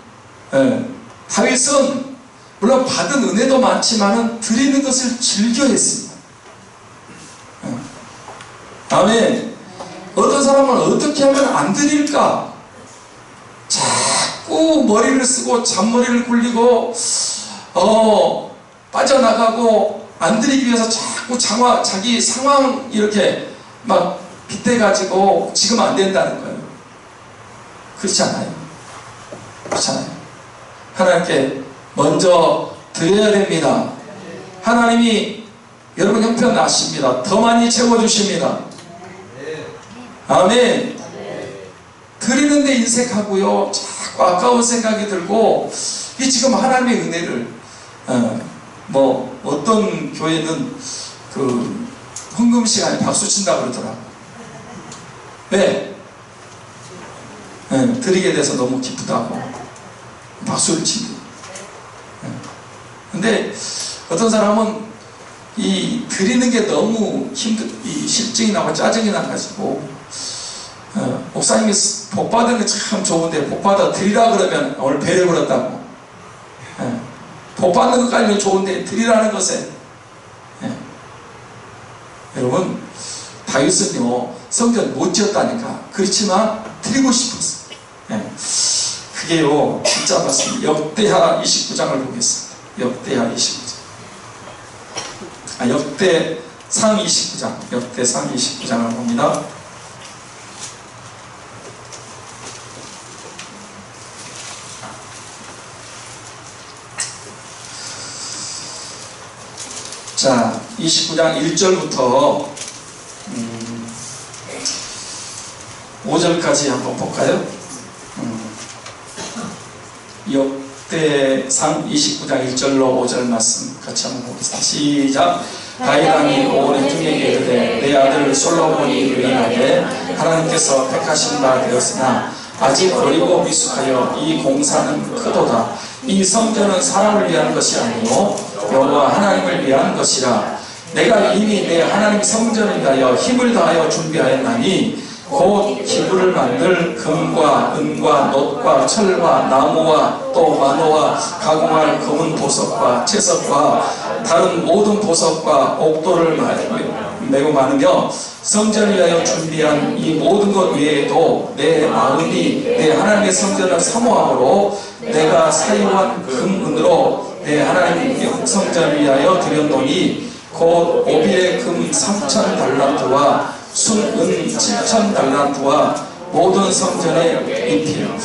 다윗은 물론 받은 은혜도 많지만은 드리는 것을 즐겨 했습니다. 아멘. 어떤 사람은 어떻게 하면 안 드릴까, 자꾸 머리를 쓰고 잔머리를 굴리고 빠져나가고 안 드리기 위해서 자꾸 자기 상황 이렇게 막 빗대가지고 지금 안 된다는 거예요. 그렇지 않아요. 그렇지 않아요. 하나님께 먼저 드려야 됩니다. 하나님이 여러분 형편 아십니다. 더 많이 채워주십니다. 아멘. 드리는데 인색하고요 자꾸 아까운 생각이 들고, 이 지금 하나님의 은혜를 어떤 교회는 그 헌금 시간에 박수 친다고 그러더라고요. 왜? 드리게 돼서 너무 기쁘다고 박수를 치고. 근데 어떤 사람은 이 드리는 게 너무 이 실증이 나고 짜증이 나가지고 목사님이 복 받은 게 참 좋은데 복 받아 드리라 그러면 오늘 배를 불었다고. 복 받는 것까지는 좋은데 드리라는 것에, 여러분 다윗은요 성전 못 지었다니까. 그렇지만 드리고 싶었어. 그게요 진짜 맞습니다. 역대하 29장을 보겠습니다. 역대하 29장. 역대상 29장. 역대상 29장을 봅니다. 자, 29장 1절부터 5절까지 한번 볼까요? 역대상 29장 1절로 5절 말씀 같이 한번 보겠습니다. 시작. 다윗 왕이 온 중에게 이르되 내 아들 솔로몬이 유일하게 하나님께서 택하신 바 되었으나 아직 어리고 미숙하여 이 공사는 크도다. 이 성전은 사람을 위한 것이 아니요 여호와 하나님을 위한 것이라. 내가 이미 내 하나님 성전을 위하여 힘을 다하여 준비하였나니 곧 기구를 만들 금과 은과 놋과 철과 나무와 또 만호와 가공할 검은 보석과 채석과 다른 모든 보석과 옥도를 매우 많으며 성전을 위하여 준비한 이 모든 것 외에도 내 마음이 내 하나님의 성전을 사모함으로 내가 사유한 금은으로 내 하나님 성전을 위하여 드렸노니 곧 오빌의 금 3,000달란트와 순은 7,000달란트와 모든 성전의 잎이요.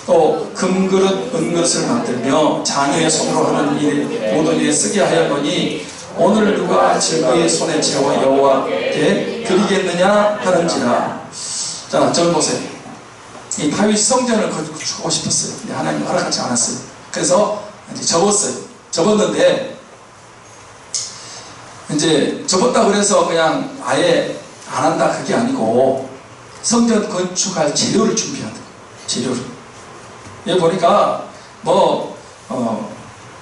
또 금그릇 은그릇을 만들며 장인의 손으로 하는 일 모든 일에 쓰게 하였거니 오늘 누가 즐거이 손에 채워 여호와께 드리겠느냐 하는지라. 자, 절 보세요. 이 다윗 성전을 건축하고 싶었어요. 근데 하나님 허락하지 않았어요. 그래서 이제 접었는데 이제 접었다 그래서 그냥 아예 안 한다 그게 아니고 성전 건축할 재료를 준비한다. 재료를. 여기 보니까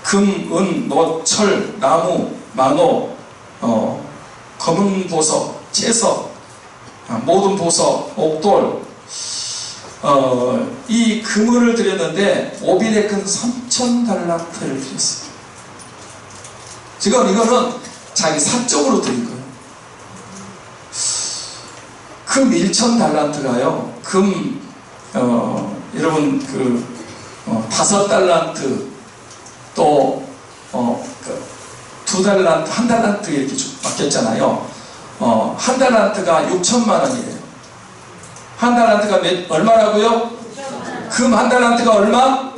금, 은, 뭐 철, 나무, 만호, 검은 보석, 채석, 모든 보석, 옥돌, 이 금을 드렸는데 오빌의 금 3,000달란트를 드렸어요. 지금 이거는 자기 사적으로 드린 거예요. 금 1,000달란트가요. 금 여러분 5달란트 또 2달란트, 1달란트 이렇게 바뀌었잖아요. 1달란트가 6천만 원이에요. 1달란트가 얼마라고요? 금 1달란트가 얼마?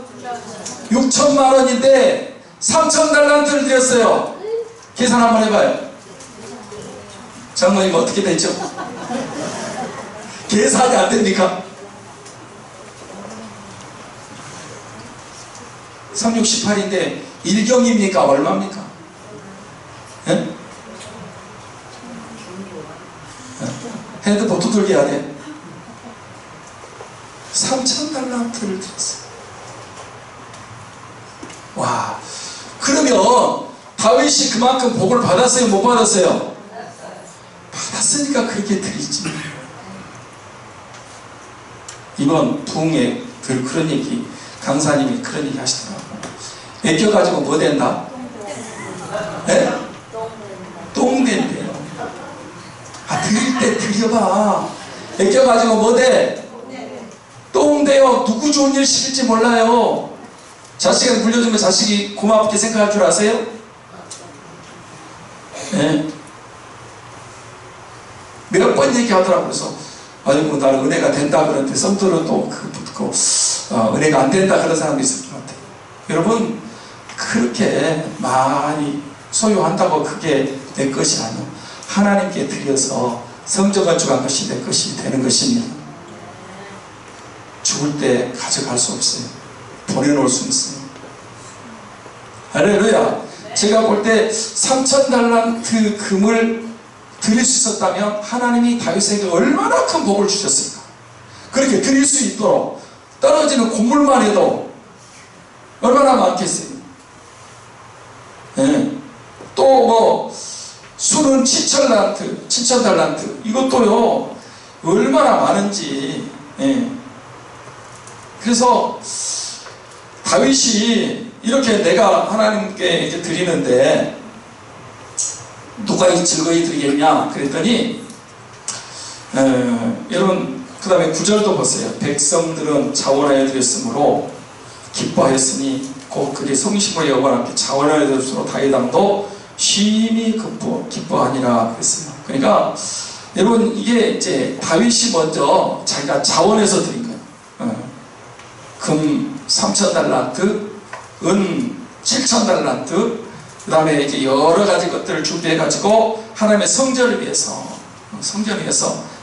6천만 원인데 3,000달란트를 드렸어요. 계산 한번 해봐요. 장모님 어떻게 되죠? 계산이 안 됩니까? 3618인데 1경입니까? 얼마입니까? 예? 핸드폰 두들기 해야 돼. 3,000달란트를 드렸어요. 와, 그러면 다윗이 그만큼 복을 받았어요? 못 받았어요? 받았으니까 그렇게 드리지. 이번 부흥회 그런 얘기 강사님이 그런 얘기 하시더라고요. 애껴가지고 뭐 된다? 네? 똥 된대요. 드릴 때 드려봐. 애껴가지고 뭐 돼? 똥 돼요. 누구 좋은 일 시킬지 몰라요. 자식을 물려주면 자식이 고맙게 생각할 줄 아세요? 네. 몇 번 얘기하더라고요. 그래서 아이고 나는 은혜가 된다 그러는데 성도는 또 붙고 은혜가 안 된다 그런 사람도 있을 것 같아요. 여러분 그렇게 많이 소유한다고 그게 내 것이 아니에요. 하나님께 드려서 성전 건축한 것이 내 것이 되는 것입니다. 죽을 때 가져갈 수 없어요. 보내놓을 수 있어요. 할렐루야. 제가 볼 때 3,000달란트 금을 드릴 수 있었다면 하나님이 다윗에게 얼마나 큰 복을 주셨을까. 그렇게 드릴 수 있도록 떨어지는 곡물만 해도 얼마나 많겠어요. 네. 또 술은 7,000달란트 이것도요 얼마나 많은지. 네. 그래서 다윗이 이렇게 내가 하나님께 이렇게 드리는데 누가 이 즐거이 드리겠냐 그랬더니 여러분 그 다음에 9절도 보세요. 백성들은 자원하여 드렸으므로 기뻐하였으니 곧 그들이 성심으로 여호와 함께 자원하여 드렸으므로 다윗왕도 심히 기뻐하니라 그랬어요. 그러니까 여러분 이게 이제 다윗이 먼저 자기가 자원해서 드린 거예요. 금 3,000달란트, 은 7,000달란트, 그 다음에 이제 여러 가지 것들을 준비해가지고 하나님의 성전을 위해서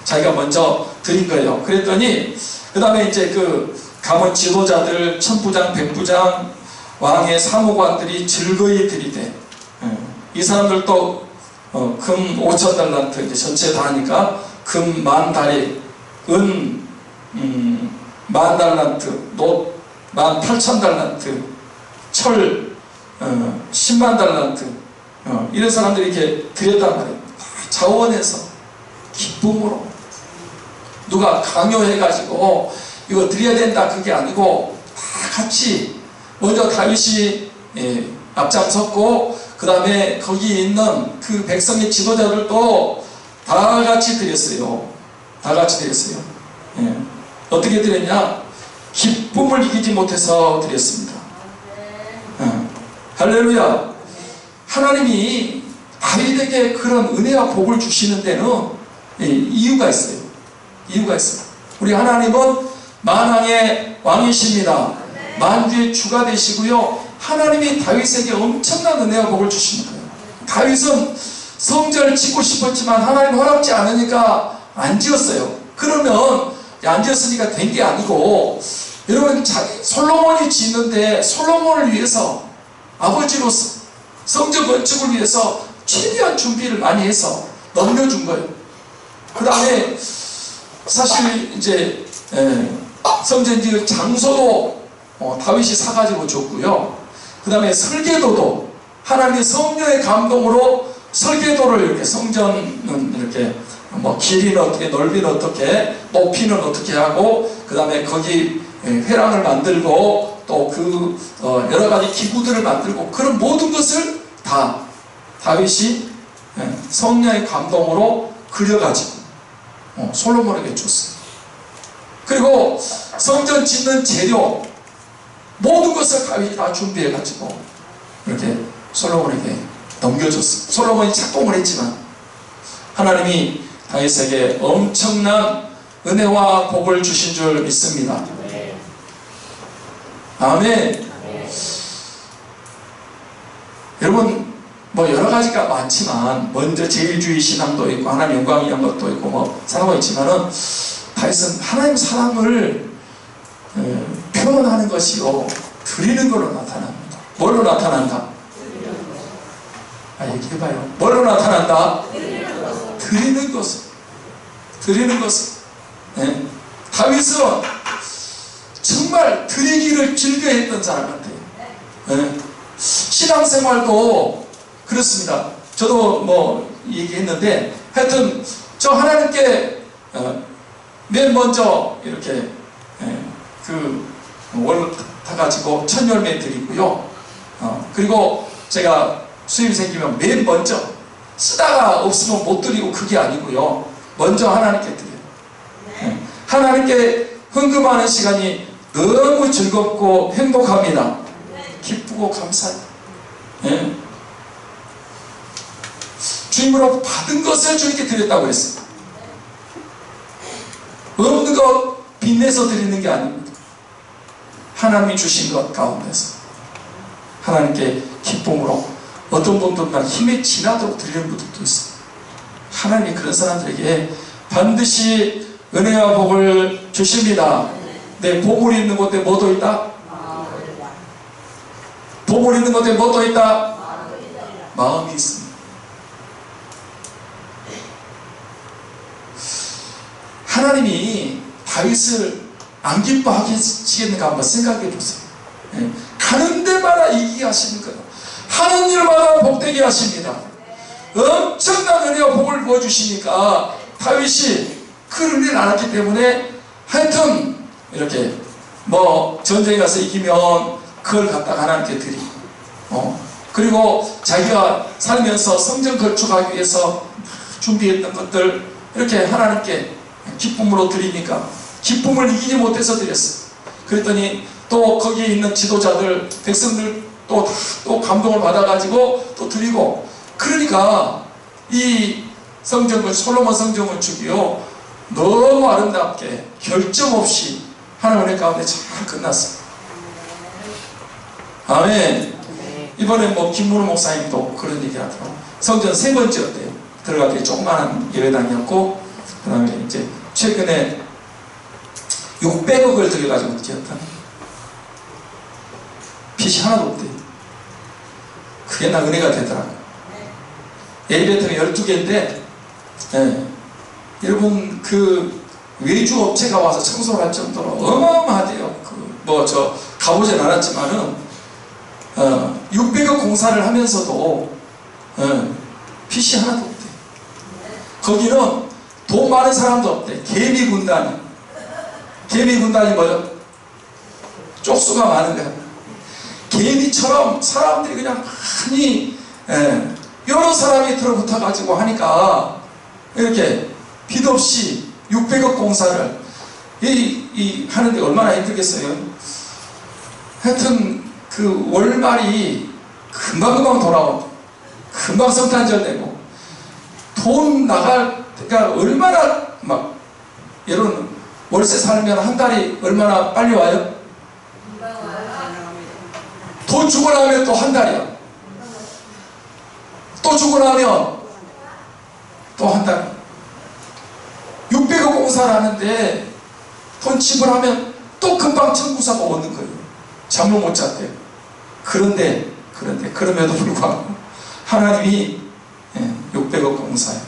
자기가 먼저 드린 거예요. 그랬더니 그 다음에 이제 그 가문 지도자들, 천부장, 백부장, 왕의 사무관들이 즐거이 드리되 이 사람들도 금 5,000달란트 이제 전체 다 하니까 금 10,000다리, 은 10,000달란트, 놋 18,000달란트, 철 100,000달란트 이런 사람들이 이렇게 드렸단 말이에요. 자원해서 기쁨으로. 누가 강요해가지고 이거 드려야 된다 그게 아니고 다 같이 먼저 다윗이 앞장섰고 그 다음에 거기 있는 그 백성의 지도자들도 다 같이 드렸어요. 다 같이 드렸어요. 어떻게 드렸냐? 기쁨을 이기지 못해서 드렸습니다. 할렐루야. 하나님이 다윗에게 그런 은혜와 복을 주시는 데는 이유가 있어요. 이유가 있어요. 우리 하나님은 만왕의 왕이십니다. 만주의 주가 되시고요. 하나님이 다윗에게 엄청난 은혜와 복을 주신 거예요. 다윗은 성전을 짓고 싶었지만 하나님 허락지 않으니까 안 지었어요. 그러면 안 지었으니까 된 게 아니고, 여러분, 솔로몬이 짓는데 솔로몬을 위해서 아버지로서 성전 건축을 위해서 최대한 준비를 많이 해서 넘겨준 거예요. 그 다음에 사실 이제 성전 지을 장소도 다윗이 사가지고 줬고요. 그 다음에 설계도도 하나님의 성령의 감동으로 설계도를 이렇게 성전은 이렇게 뭐 길이는 어떻게, 넓이는 어떻게, 높이는 어떻게 하고, 그 다음에 거기 회랑을 만들고 또 그 여러 가지 기구들을 만들고, 그런 모든 것을 다 다윗이 성령의 감동으로 그려가지고 솔로몬에게 줬어요. 그리고 성전 짓는 재료 모든 것을 다윗이 다 준비해가지고 이렇게 솔로몬에게 넘겨줬어요. 솔로몬이 착공을 했지만 하나님이 다윗에게 엄청난 은혜와 복을 주신 줄 믿습니다. 아멘. 여러분, 뭐 여러 가지가 많지만 먼저 제일주의 신앙도 있고 하나님 영광 이런 것도 있고 뭐 사랑도 있지만은 다윗은 하나님 사랑을 표현하는 것이요, 드리는 걸로 나타납니다. 뭘로 나타난다? 얘기해봐요. 뭘로 나타난다? 드리는 것을. 드리는 것을. 네. 다윗은 정말 드리기를 즐겨했던 사람 같아요. 네. 신앙생활도 그렇습니다. 저도 뭐 얘기했는데, 하여튼 저 하나님께 맨 먼저 이렇게 월 타가지고 첫 열매 드리고요. 그리고 제가 수입이 생기면 맨 먼저, 쓰다가 없으면 못 드리고 그게 아니고요. 먼저 하나님께 드려요. 하나님께 헌금하는 시간이 너무 즐겁고 행복합니다. 기쁘고 감사해요. 주님으로 받은 것을 주님께 드렸다고 했어요. 없는 것 빚내서 드리는 게 아닙니다. 하나님이 주신 것 가운데서 하나님께 기쁨으로, 어떤 분들은 힘에 지나도록 드리는 분들도 있어요. 하나님이 그런 사람들에게 반드시 은혜와 복을 주십니다. 내 보물이 있는 곳에 뭐도 있다? 보물이 있는 곳에 뭐도 있다? 마음이 있습니다. 하나님이 다윗을 안 기뻐하시겠는가 한번 생각해 보세요. 가는 데마다 이기게 하시는 거예요. 하는 일마다 복되게 하십니다. 엄청난 은혜와 복을 부어주시니까 다윗이 그 은혜를 알았기 때문에 하여튼 이렇게 뭐 전쟁에 가서 이기면 그걸 갖다가 하나님께 드리고, 그리고 자기가 살면서 성전 건축하기 위해서 준비했던 것들 이렇게 하나님께 기쁨으로 드리니까 기쁨을 이기지 못해서 드렸어요. 그랬더니 또 거기에 있는 지도자들, 백성들 또 감동을 받아가지고 또 드리고, 그러니까 이 성전건, 솔로몬 성전 건축이요, 너무 아름답게 결점 없이 하나님 은혜 가운데 잘 끝났어요. 아멘. 이번에 뭐 김문호 목사님도 그런 얘기 하더라고요. 성전 3번째였대요. 들어갈 때 조그마한 예배당이었고, 그 다음에 이제 최근에 600억을 들여가지고 지었다. 빚이 하나도 없대요. 그게 나 은혜가 되더라고요. 엘리베이터가 12개인데, 여러분, 그 외주 업체가 와서 청소를 할 정도로 어마어마하대요. 가보진 않았지만은, 600억 공사를 하면서도, 빚이 하나도 없대. 거기는 돈 많은 사람도 없대. 개미 군단이. 개미 군단이 뭐요? 쪽수가 많은 거야. 개미처럼 사람들이 그냥 많이, 여러 사람이 들어붙어가지고 하니까, 이렇게 빚 없이 600억 공사를, 하는데 얼마나 힘들겠어요. 하여튼, 그 월말이 금방금방 돌아오고, 금방 성탄절 되고, 돈 나갈 그러니까 얼마나 막 여러분 월세 살면 한 달이 얼마나 빨리 와요? 돈 주고 나면 또 한 달이야. 또 주고 나면 또 한 달. 600억 공사를 하는데 돈 지불하면 또 금방 청구서가 오는 거예요. 잠을 못 잤대요. 그런데 그럼에도 불구하고 하나님이 600억 공사에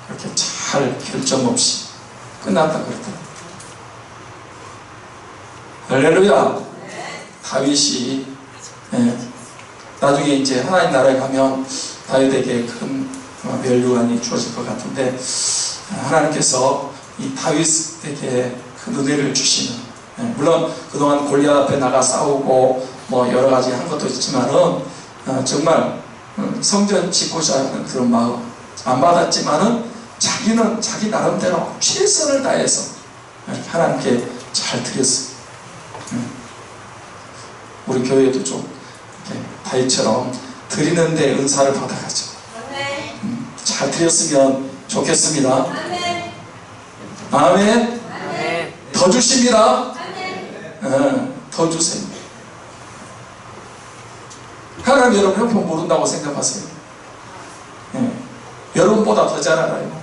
그렇게 잘 결점 없이 끝났다 그러더라고요. 할렐루야. 다윗이 나중에 이제 하나님 나라에 가면 다윗에게 큰 멸류관이 주어질 것 같은데 하나님께서 이 다윗에게 그 은혜를 주시는, 물론 그동안 골리앗 앞에 나가 싸우고 뭐 여러 가지 한 것도 있지만은 정말 성전 짓고자 하는 그런 마음 안 받았지만은 자기는 자기 나름대로 최선을 다해서 하나님께 잘 드렸어요. 우리 교회도 좀 이렇게 다윗처럼 드리는데 은사를 받아가죠. 잘 드렸으면 좋겠습니다. 아멘. 더 주십니다. 더 주세요. 하나님 여러분 형편 모른다고 생각하세요. 여러분보다 더 잘 알아요.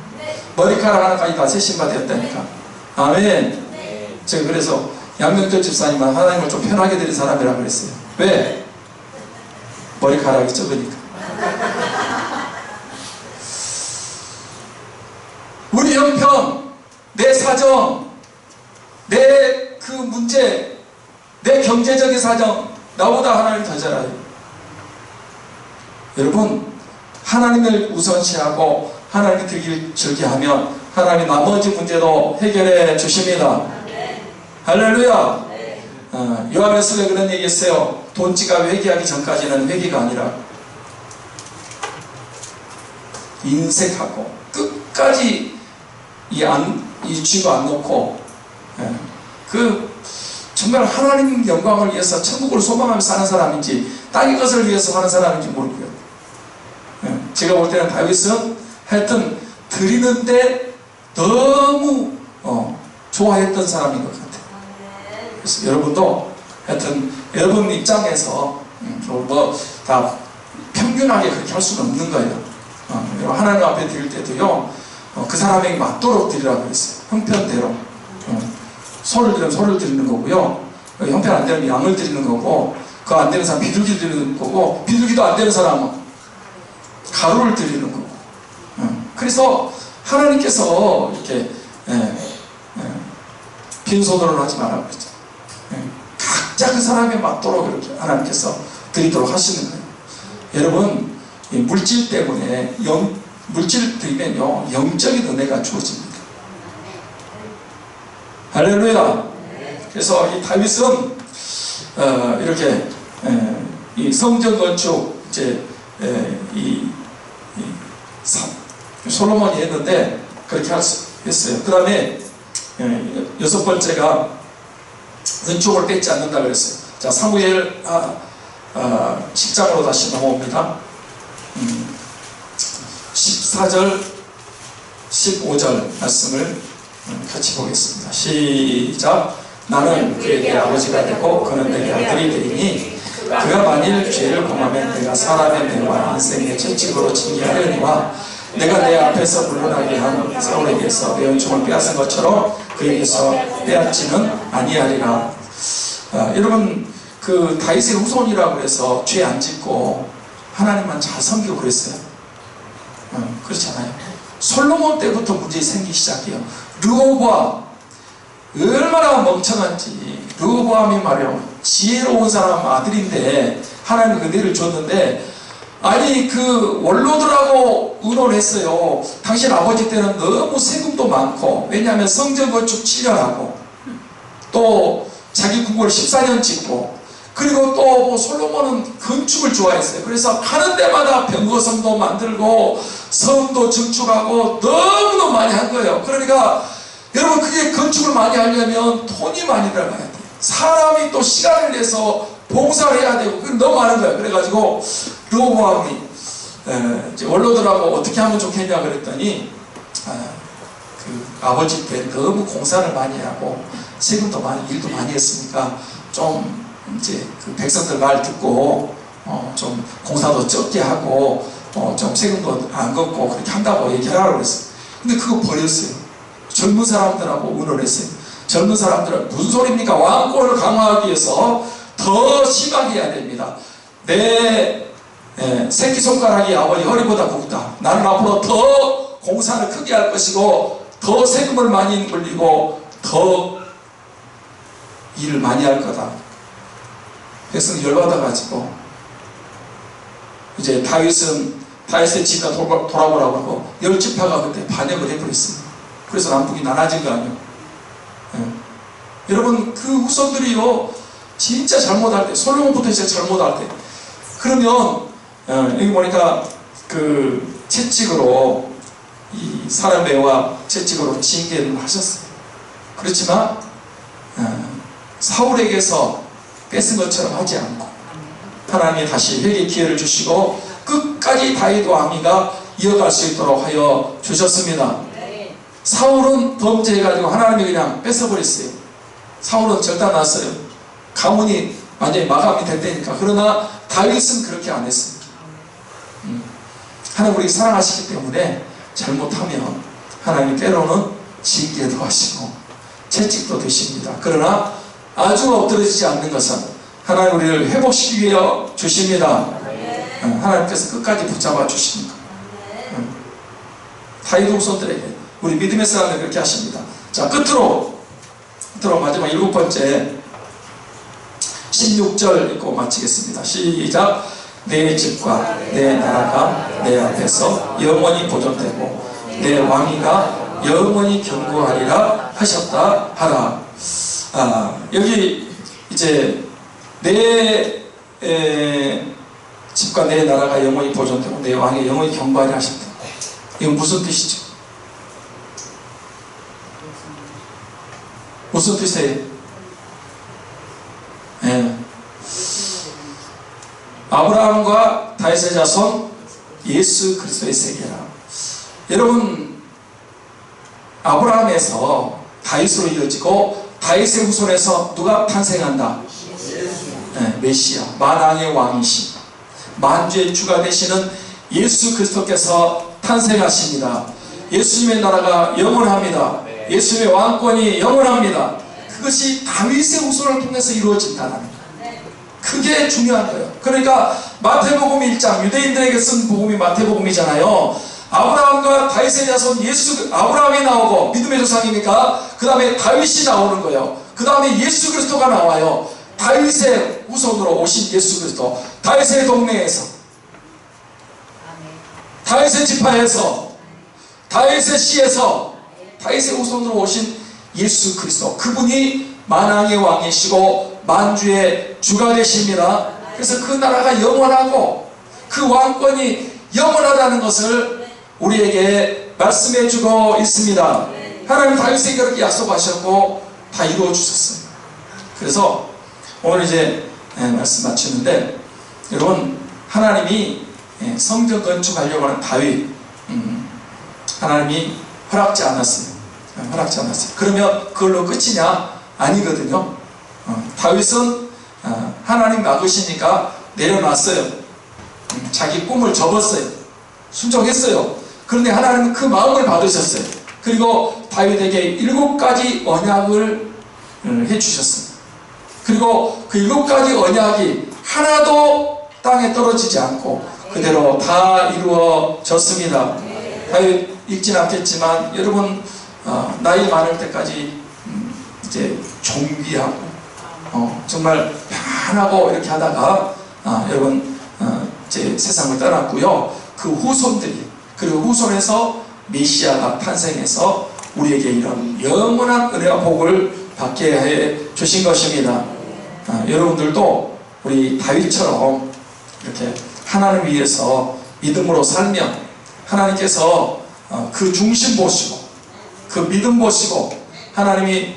머리카락 하나까지 다 세신바 되었다니까. 아멘. 제가 그래서 양명철 집사님은 하나님을 좀 편하게 드린 사람이라고 그랬어요. 왜? 머리카락이 적으니까. 우리 형편, 내 사정, 내 그 문제, 내 경제적인 사정, 나보다 하나님 더 잘 알아요. 여러분, 하나님을 우선시하고 하나님께 드리기를 즐겨하면 하나님 나머지 문제도 해결해 주십니다. 할렐루야. 요한에서 그런 얘기 했어요. 돈지가 회개하기 전까지는 회개가 아니라 인색하고 끝까지 이 쥐고 안 놓고 정말 하나님 영광을 위해서 천국을 소망하며 사는 사람인지 땅의 것을 위해서 하는 사람인지 모르고요. 제가 볼 때는 다윗은 하여튼 드리는데 너무 좋아했던 사람인 것 같아요. 그래서 여러분도 하여튼 여러분 입장에서 뭐 다 평균하게 그렇게 할 수는 없는 거예요. 하나님 앞에 드릴 때도요, 그 사람에게 맞도록 드리라고 그랬어요. 형편대로. 소를 드리면 소를 드리는 거고요, 형편 안 되면 양을 드리는 거고, 그거 안 되는 사람 비둘기 드리는 거고, 비둘기도 안 되는 사람은 가루를 드리는 거고. 그래서 하나님께서 이렇게 빈손으로 하지 말라고 그랬죠. 각자 그 사람에 맞도록 이렇게 하나님께서 드리도록 하시는 거예요. 여러분, 물질 때문에 물질 드리면요, 영적인 은혜가 주어집니다. 할렐루야. 그래서 이 다윗은 이렇게 이 성전 건축 이제 솔로몬이 했는데 그렇게 했어요. 그 다음에 여섯 번째가 은총을 뺏지 않는다 그랬어요. 자, 사무엘 10장으로 다시 넘어옵니다. 14절 15절 말씀을 같이 보겠습니다. 시작. 나는 그에게 아버지가 되고 그는 내게 아들이 되리니 그가 만일 죄를 범하면 내가 사람의 매와 인생의 채찍으로 징계하려니와 내가 내 앞에서 물러나게 한 사울에게서 내 은총을 빼앗은 것처럼 그에게서 빼앗지는 아니하리라. 여러분, 그 다윗의 후손이라고 해서 죄 안 짓고 하나님만 잘 섬기고 그랬어요. 그렇잖아요. 솔로몬 때부터 문제 생기기 시작해요. 르호보암 얼마나 멍청한지. 르호보암이 말이야 지혜로운 사람 아들인데 하나님 은혜를 줬는데, 아니 그 원로들하고 의논했어요. 당신 아버지 때는 너무 세금도 많고, 왜냐하면 성전 건축 7년 하고 또 자기 궁궐 14년 짓고, 그리고 또 뭐 솔로몬은 건축을 좋아했어요. 그래서 가는 데마다 병거성도 만들고 성도 증축하고 너무너무 많이 한 거예요. 그러니까 여러분, 그게 건축을 많이 하려면 돈이 많이 들어가야 돼요. 사람이 또 시간을 내서 봉사를 해야 되고, 그게 너무 많은 거예요. 그래가지고 르호보암이 원로들하고 어떻게 하면 좋겠냐 그랬더니 그 아버지 때 너무 공사를 많이 하고 세금도 많이 일도 많이 했으니까 좀 이제 그 백성들 말 듣고 좀 공사도 적게 하고 좀 세금도 안 걷고 그렇게 한다고 얘기하라고 그랬어요. 근데 그거 버렸어요. 젊은 사람들하고 의논했어요. 젊은 사람들은 무슨 소리입니까? 왕권을 강화하기 위해서 더 심하게 해야 됩니다. 내 새끼손가락이 아버지 허리보다 굵다. 나는 앞으로 더 공사를 크게 할 것이고 더 세금을 많이 물리고 더 일을 많이 할 거다. 백성이 열받아가지고 이제 다윗의 집에 돌아오라고 하고 10지파가 그때 반역을 해버렸습니다. 그래서 남북이 나눠진 거 아니에요. 여러분 그 후손들이요 진짜 잘못할 때, 솔로몬부터 진짜 잘못할 때, 그러면 여기 보니까 그 채찍으로 이 사람 배와 채찍으로 징계를 하셨어요. 그렇지만 사울에게서 뺏은 것처럼 하지 않고 하나님이 다시 회개 기회를 주시고 끝까지 다윗 왕위가 이어갈 수 있도록 하여 주셨습니다. 사울은 범죄해가지고 하나님이 그냥 뺏어버렸어요. 사울은 절단났어요. 가문이 완전히 마감이 됐다니까. 그러나 다윗은 그렇게 안 했습니다. 하나님 우리 사랑하시기 때문에 잘못하면 하나님 때로는 징계도 하시고 채찍도 드십니다. 그러나 아주 엎드러지지 않는 것은 하나님 우리를 회복시키기 위해 주십니다. 하나님께서 끝까지 붙잡아 주십니다. 다윗 후손들에게 우리 믿음의 사람들 그렇게 하십니다. 자, 끝으로 마지막 7번째 16절 읽고 마치겠습니다. 시작. 내 집과 내 나라가 내 앞에서 영원히 보존되고 내 왕위가 영원히 견고하리라 하셨다 하라. 여기 이제 내 집과 내 나라가 영원히 보존되고 내 왕이 영원히 견고하리라 하셨다. 이건 무슨 뜻이죠? 무슨 뜻이에요? 아브라함과 다윗의 자손 예수 그리스도의 세계라. 여러분 아브라함에서 다윗으로 이어지고 다윗의 후손에서 누가 탄생한다? 메시아, 만왕의 왕이신 만주의 주가 되시는 예수 그리스도께서 탄생하십니다. 예수님의 나라가 영원합니다. 예수님의 왕권이 영원합니다. 그것이 다윗의 후손을 통해서 이루어진다는 겁니다. 그게 중요한 거예요. 그러니까 마태복음 1장 유대인들에게 쓴 복음이 마태복음이잖아요. 아브라함과 다윗의 자손 아브라함이 나오고 믿음의 조상이니까 그 다음에 다윗이 나오는 거예요. 그 다음에 예수 그리스도가 나와요. 다윗의 후손으로 오신 예수 그리스도, 다윗의 동네에서, 다윗의 지파에서, 다윗의 씨에서 다윗의 후손으로 오신 예수 그리스도, 그분이 만왕의 왕이시고 만주의 주가 되십니다. 그래서 그 나라가 영원하고 그 왕권이 영원하다는 것을 우리에게 말씀해 주고 있습니다. 하나님 다윗에게 그렇게 약속하셨고 다 이루어 주셨어요. 그래서 오늘 이제 말씀 마치는데, 여러분 하나님이 성전 건축하려고 하는 다윗, 하나님이 허락지 않았어요. 허락지 않았어요. 그러면 그걸로 끝이냐? 아니거든요. 다윗은 하나님 막으시니까 내려놨어요. 자기 꿈을 접었어요. 순종했어요. 그런데 하나님은 그 마음을 받으셨어요. 그리고 다윗에게 7가지 언약을 해주셨습니다. 그리고 그 7가지 언약이 하나도 땅에 떨어지지 않고 그대로 다 이루어졌습니다. 다윗 읽진 않겠지만 여러분 나이 많을 때까지 이제 종기하고 정말 편하고 이렇게 하다가 여러분 이제 세상을 떠났고요. 그 후손들이, 그리고 후손에서 메시아가 탄생해서 우리에게 이런 영원한 은혜와 복을 받게 해 주신 것입니다. 여러분들도 우리 다윗처럼 이렇게 하나님 위해서 믿음으로 살면 하나님께서 그 중심 보시고 그 믿음 보시고 하나님이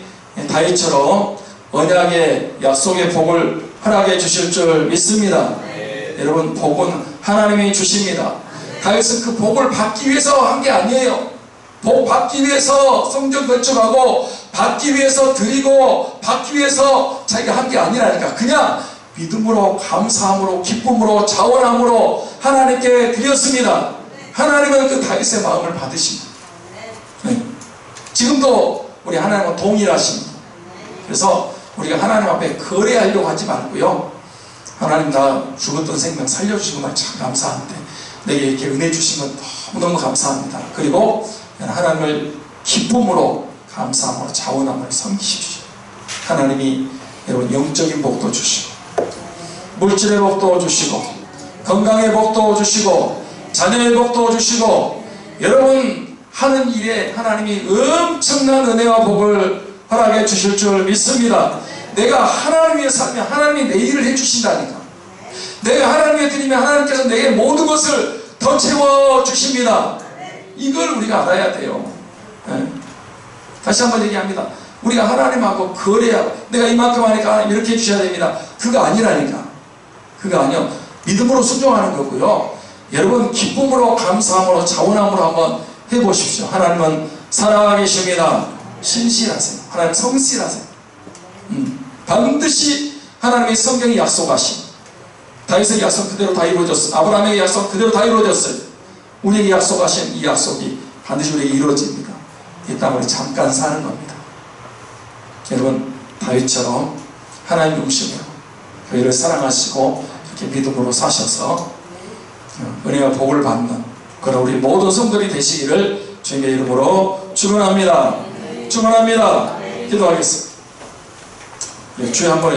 다윗처럼 언약의 약속의 복을 허락해 주실 줄 믿습니다. 여러분 복은 하나님이 주십니다. 다윗은 그 복을 받기 위해서 한 게 아니에요. 복 받기 위해서 성전 건축하고 받기 위해서 드리고 받기 위해서 자기가 한 게 아니라니까. 그냥 믿음으로 감사함으로 기쁨으로 자원함으로 하나님께 드렸습니다. 하나님은 그 다윗의 마음을 받으십니다. 네. 지금도 우리 하나님과 동일하십니다. 그래서 우리가 하나님 앞에 거래하려고 하지 말고요. 하나님 나 죽었던 생명 살려주신 건 참 감사한데 내게 이렇게 은혜 주신 건 너무너무 감사합니다. 그리고 하나님을 기쁨으로 감사함으로 자원함으로 섬기십시오. 하나님이 여러분 영적인 복도 주시고 물질의 복도 주시고 건강의 복도 주시고 자녀의 복도 주시고 여러분 하는 일에 하나님이 엄청난 은혜와 복을 허락해 주실 줄 믿습니다. 내가 하나님 위해 살면 하나님이 내 일을 해주신다니까. 내가 하나님 위해 드리면 하나님께서 내게 모든 것을 더 채워주십니다. 이걸 우리가 알아야 돼요. 네. 다시 한번 얘기합니다. 우리가 하나님하고 거래하고 내가 이만큼 하니까 하나님 이렇게 해주셔야 됩니다. 그거 아니라니까. 그거 아니요. 믿음으로 순종하는 거고요. 여러분 기쁨으로 감사함으로 자원함으로 한번 해보십시오. 하나님은 살아계십니다. 신실하세요. 하나님 성실하세요. 반드시 하나님의 성경이 약속하신 다윗의 약속 그대로 다 이루어졌어요. 아브라함의 약속 그대로 다 이루어졌어요. 우리에게 약속하신 이 약속이 반드시 우리에게 이루어집니다. 이 땅을 잠깐 사는 겁니다. 여러분 다윗처럼 하나님 용심으로 교회를 사랑하시고 이렇게 믿음으로 사셔서 은혜와 복을 받는 그런 우리 모든 성도들이 되시기를 주님의 이름으로 축원합니다. 축원합니다. 기도하겠습니다. 주여 한번